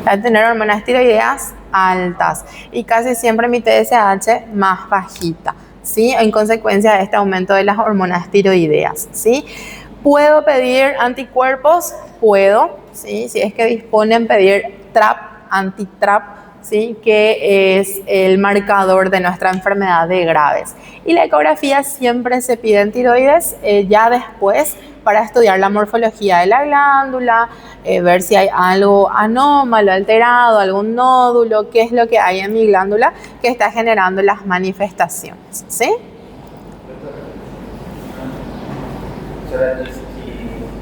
Va a tener hormonas tiroideas altas y casi siempre mi TSH más bajita, ¿sí? En consecuencia de este aumento de las hormonas tiroideas, ¿sí? ¿Puedo pedir anticuerpos? Puedo, ¿sí? Si es que disponen, pedir TRAP, anti-TRAP, ¿sí? Que es el marcador de nuestra enfermedad de Graves. Y la ecografía siempre se pide en tiroides ya después para estudiar la morfología de la glándula, ver si hay algo anómalo, alterado, algún nódulo, qué es lo que hay en mi glándula que está generando las manifestaciones, ¿sí? A senhora disse que,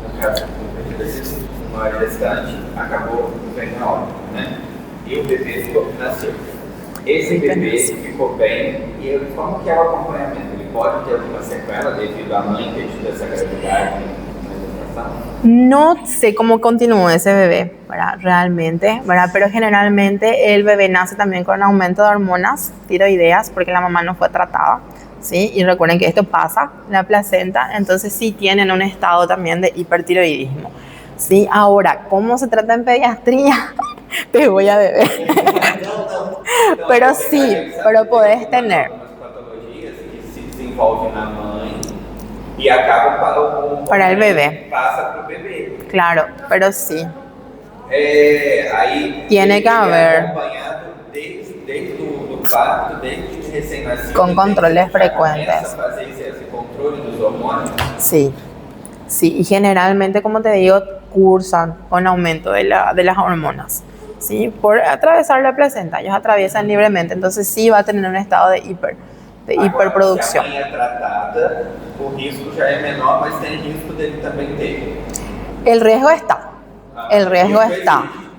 no caso do exercício, uma gestante acabou vendo a hora, né? E o bebê nasceu. Esse bebê ficou bem, e como que é o acompanhamento? Ele pode ter alguma sequela devido à mãe ter tido essa gravidade na gestação? No sé cómo continúa ese bebé, ¿verdad? Realmente, ¿verdad? Pero generalmente el bebé nace también con aumento de hormonas tiroideas porque la mamá no fue tratada, ¿sí? Y recuerden que esto pasa en la placenta, entonces sí tienen un estado también de hipertiroidismo, ¿sí? Ahora, ¿cómo se trata en pediatría? Te voy a beber. Pero sí, pero podés tener. Patologias que se desenvolvem na mãe e acabam para el bebé. Passa para o bebê. Claro, pero sí. Aí tiene que haber acompanhado desde do parto, desde recém-nascido. Con controles frecuentes. Começa a fazer esse controle dos hormônios. Sí, sí, y generalmente, como te digo, cursan con aumento de las hormonas, ¿sí? Por atravesar la placenta, ellos atraviesan libremente, entonces sí va a tener un estado de hiperproducción. Se a mãe é tratada, o risco já é menor, mas tem risco dele também ter. El riesgo está,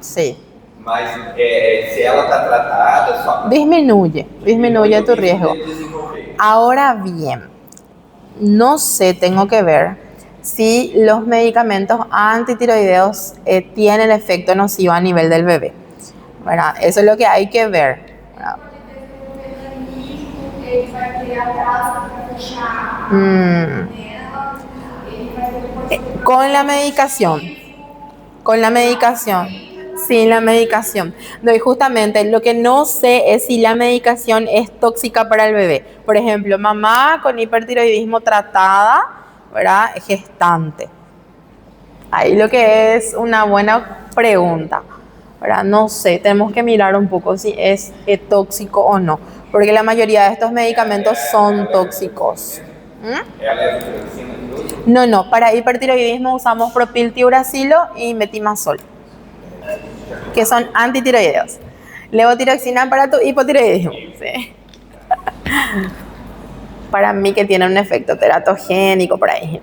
sí. Mas se ela está tratada, só Disminuye tu riesgo. Ahora bien, no sé, tengo que ver si los medicamentos antitiroideos tienen efecto nocivo a nivel del bebé, ¿verdad? Eso es lo que hay que ver, ¿verdad? Con la medicación, sin la medicación. No, y justamente lo que no sé es si la medicación es tóxica para el bebé. Por ejemplo, mamá con hipertiroidismo tratada, ¿verdad? Gestante. Ahí lo que es una buena pregunta, ¿verdad? No sé, tenemos que mirar un poco si es tóxico o no, porque la mayoría de estos medicamentos son tóxicos. No, para hipertiroidismo usamos propiltiuracilo y metimazol, que son antitiroideos. Levotiroxina para tu hipotiroidismo, ¿sí? Para mí que tiene un efecto teratogénico por ahí,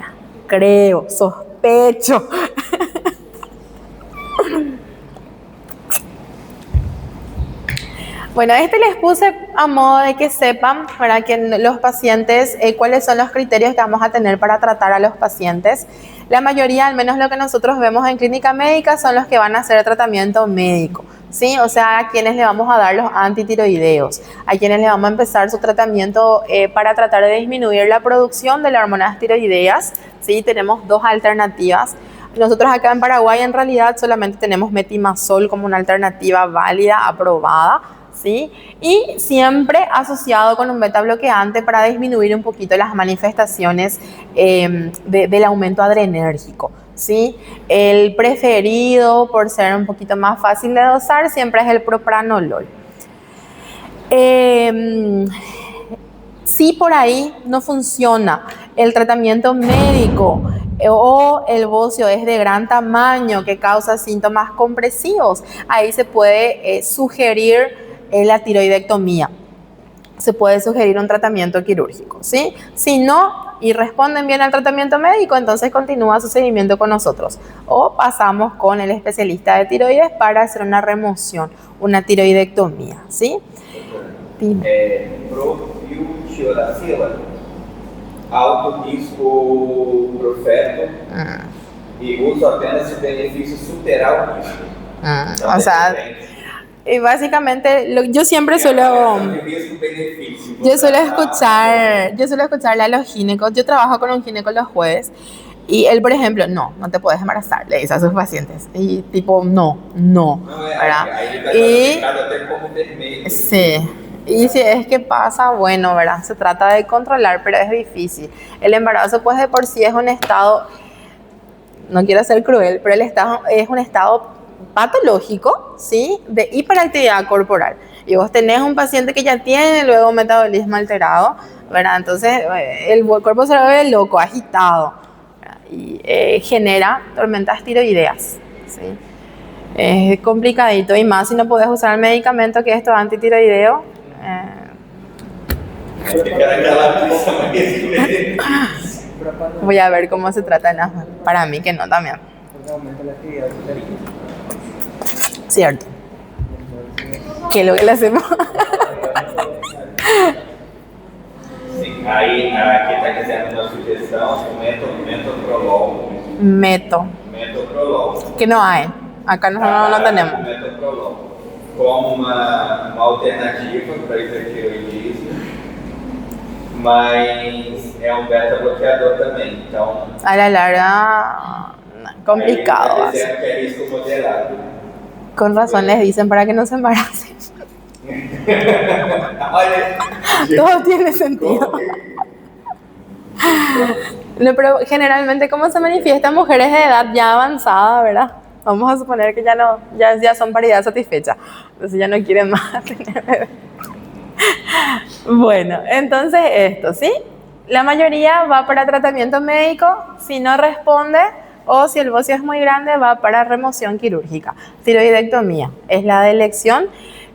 creo, sospecho. Bueno, les puse a modo de que sepan, para que los pacientes, cuáles son los criterios que vamos a tener para tratar a los pacientes. La mayoría, al menos lo que nosotros vemos en clínica médica, son los que van a hacer tratamiento médico, ¿sí? O sea, a quienes le vamos a dar los antitiroideos, a quienes le vamos a empezar su tratamiento para tratar de disminuir la producción de las hormonas tiroideas, ¿sí? Tenemos dos alternativas. Nosotros acá en Paraguay en realidad solamente tenemos metimazol como una alternativa válida, aprobada, ¿sí? Y siempre asociado con un beta bloqueante para disminuir un poquito las manifestaciones del aumento adrenérgico, ¿sí? El preferido, por ser un poquito más fácil de dosar, siempre es el propranolol. Si por ahí no funciona el tratamiento médico o el bocio es de gran tamaño que causa síntomas compresivos, ahí se puede sugerir la tiroidectomía. Se puede sugerir un tratamiento quirúrgico, ¿sí? Si no y responden bien al tratamiento médico, entonces continúa su seguimiento con nosotros. O pasamos con el especialista de tiroides para hacer una remoción, una tiroidectomía, ¿sí? Profiutilacila, alto risco pro feto e uso apenas se o benefício superar o risco. O sea, y básicamente yo siempre suelo escucharle a los ginecos. Yo trabajo con un gineco los jueves y él, por ejemplo, no te puedes embarazar, le dice a sus pacientes, y tipo no, ¿verdad? Y sí. Y si es que pasa, bueno, ¿verdad? Se trata de controlar, pero es difícil. El embarazo, pues, de por sí es un estado, no quiero ser cruel, pero el estado es un estado patológico, ¿sí? De hiperactividad corporal. Y vos tenés un paciente que ya tiene luego metabolismo alterado, ¿verdad? Entonces, el cuerpo se lo ve loco, agitado, ¿verdad? Y genera tormentas tiroideas, ¿sí? Es complicadito, y más si no podés usar el medicamento que es tu antitiroideo. Voy a ver cómo se trata para mí que no también. Cierto. ¿Qué es lo que le hacemos? Sim, aí aqui está dizendo uma sugestão, metoprolol. Metoprolol. Que no hay. Acá no tenemos. Metoprolol. Como uma alternativa para hipertiroidismo, mas é um beta-bloqueador também. Então, a la larga, complicado. Aí está dizendo que é risco moderado. Con razón les dicen para que no se embaracen. Todo tiene sentido. No, pero generalmente, ¿cómo se manifiestan mujeres de edad ya avanzada, verdad? Vamos a suponer que ya son paridad satisfecha. Entonces ya no quieren más tener bebé. Bueno, entonces esto, ¿sí? La mayoría va para tratamiento médico. Si no responde o si el bocio es muy grande, va para remoción quirúrgica. Tiroidectomía es la de elección.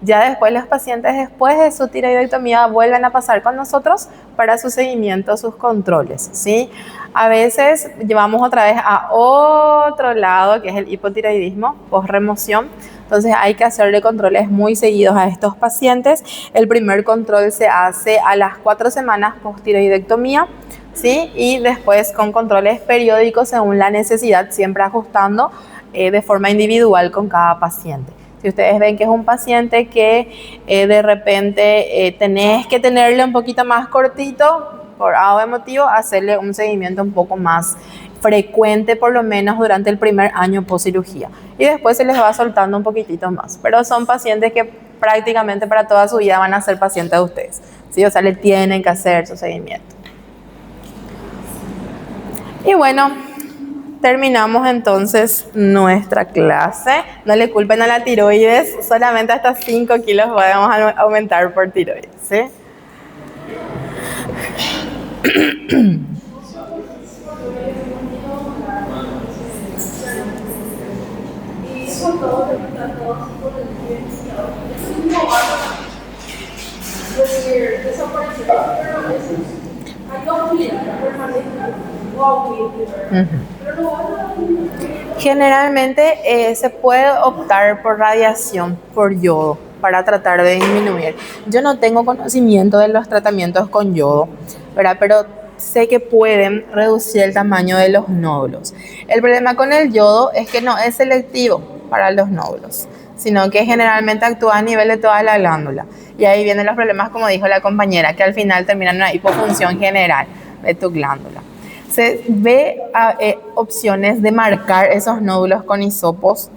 Ya después los pacientes, después de su tiroidectomía, vuelven a pasar con nosotros para su seguimiento, sus controles, ¿sí? A veces llevamos otra vez a otro lado, que es el hipotiroidismo, post-remoción. Entonces hay que hacerle controles muy seguidos a estos pacientes. El primer control se hace a las 4 semanas post-tiroidectomía, ¿sí? Y después con controles periódicos según la necesidad, siempre ajustando de forma individual con cada paciente. Si ustedes ven que es un paciente que de repente tenés que tenerle un poquito más cortito, por algún motivo, hacerle un seguimiento un poco más frecuente, por lo menos durante el primer año post cirugía. Y después se les va soltando un poquitito más. Pero son pacientes que prácticamente para toda su vida van a ser pacientes de ustedes, ¿sí? O sea, le tienen que hacer su seguimiento. Y bueno, terminamos entonces nuestra clase. No le culpen a la tiroides, solamente hasta 5 kilos podemos aumentar por tiroides, ¿sí? Generalmente se puede optar por radiación por yodo, para tratar de disminuir. Yo no tengo conocimiento de los tratamientos con yodo, ¿verdad? Pero sé que pueden reducir el tamaño de los nódulos. El problema con el yodo es que no es selectivo para los nódulos, sino que generalmente actúa a nivel de toda la glándula. Y ahí vienen los problemas, como dijo la compañera, que al final terminan en una hipofunción general de tu glándula. Se ve opciones de marcar esos nódulos con isótopos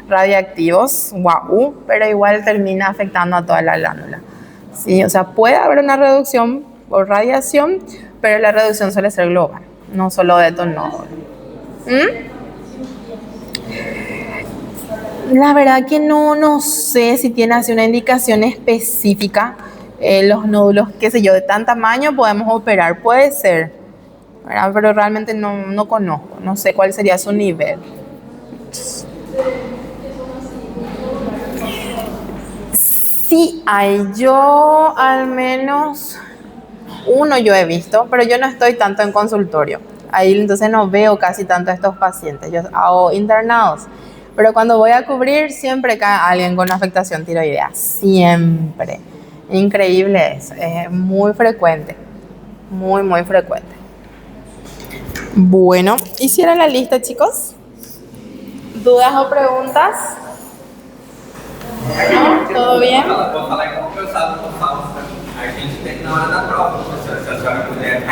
radiactivos, UAU, pero igual termina afectando a toda la glándula. ¿Sí? O sea, puede haber una reducción por radiación, pero la reducción suele ser global, no solo de tu nódulo. La verdad que no sé si tiene así una indicación específica. Los nódulos, qué sé yo, de tan tamaño podemos operar, puede ser, ¿verdad? Pero realmente no conozco, no sé cuál sería su nivel. Sí hay, yo al menos uno yo he visto, pero yo no estoy tanto en consultorio. Ahí entonces no veo casi tanto a estos pacientes, yo hago internados. Pero cuando voy a cubrir siempre cae alguien con afectación tiroidea, siempre. Increíble eso, es muy frecuente, muy frecuente. Bueno, ¿hicieron la lista, chicos? ¿Dudas o preguntas? ¿No? ¿Todo bien? Vou falar como eu estava, a gente tem na hora da prova, professora, se a senhora puder.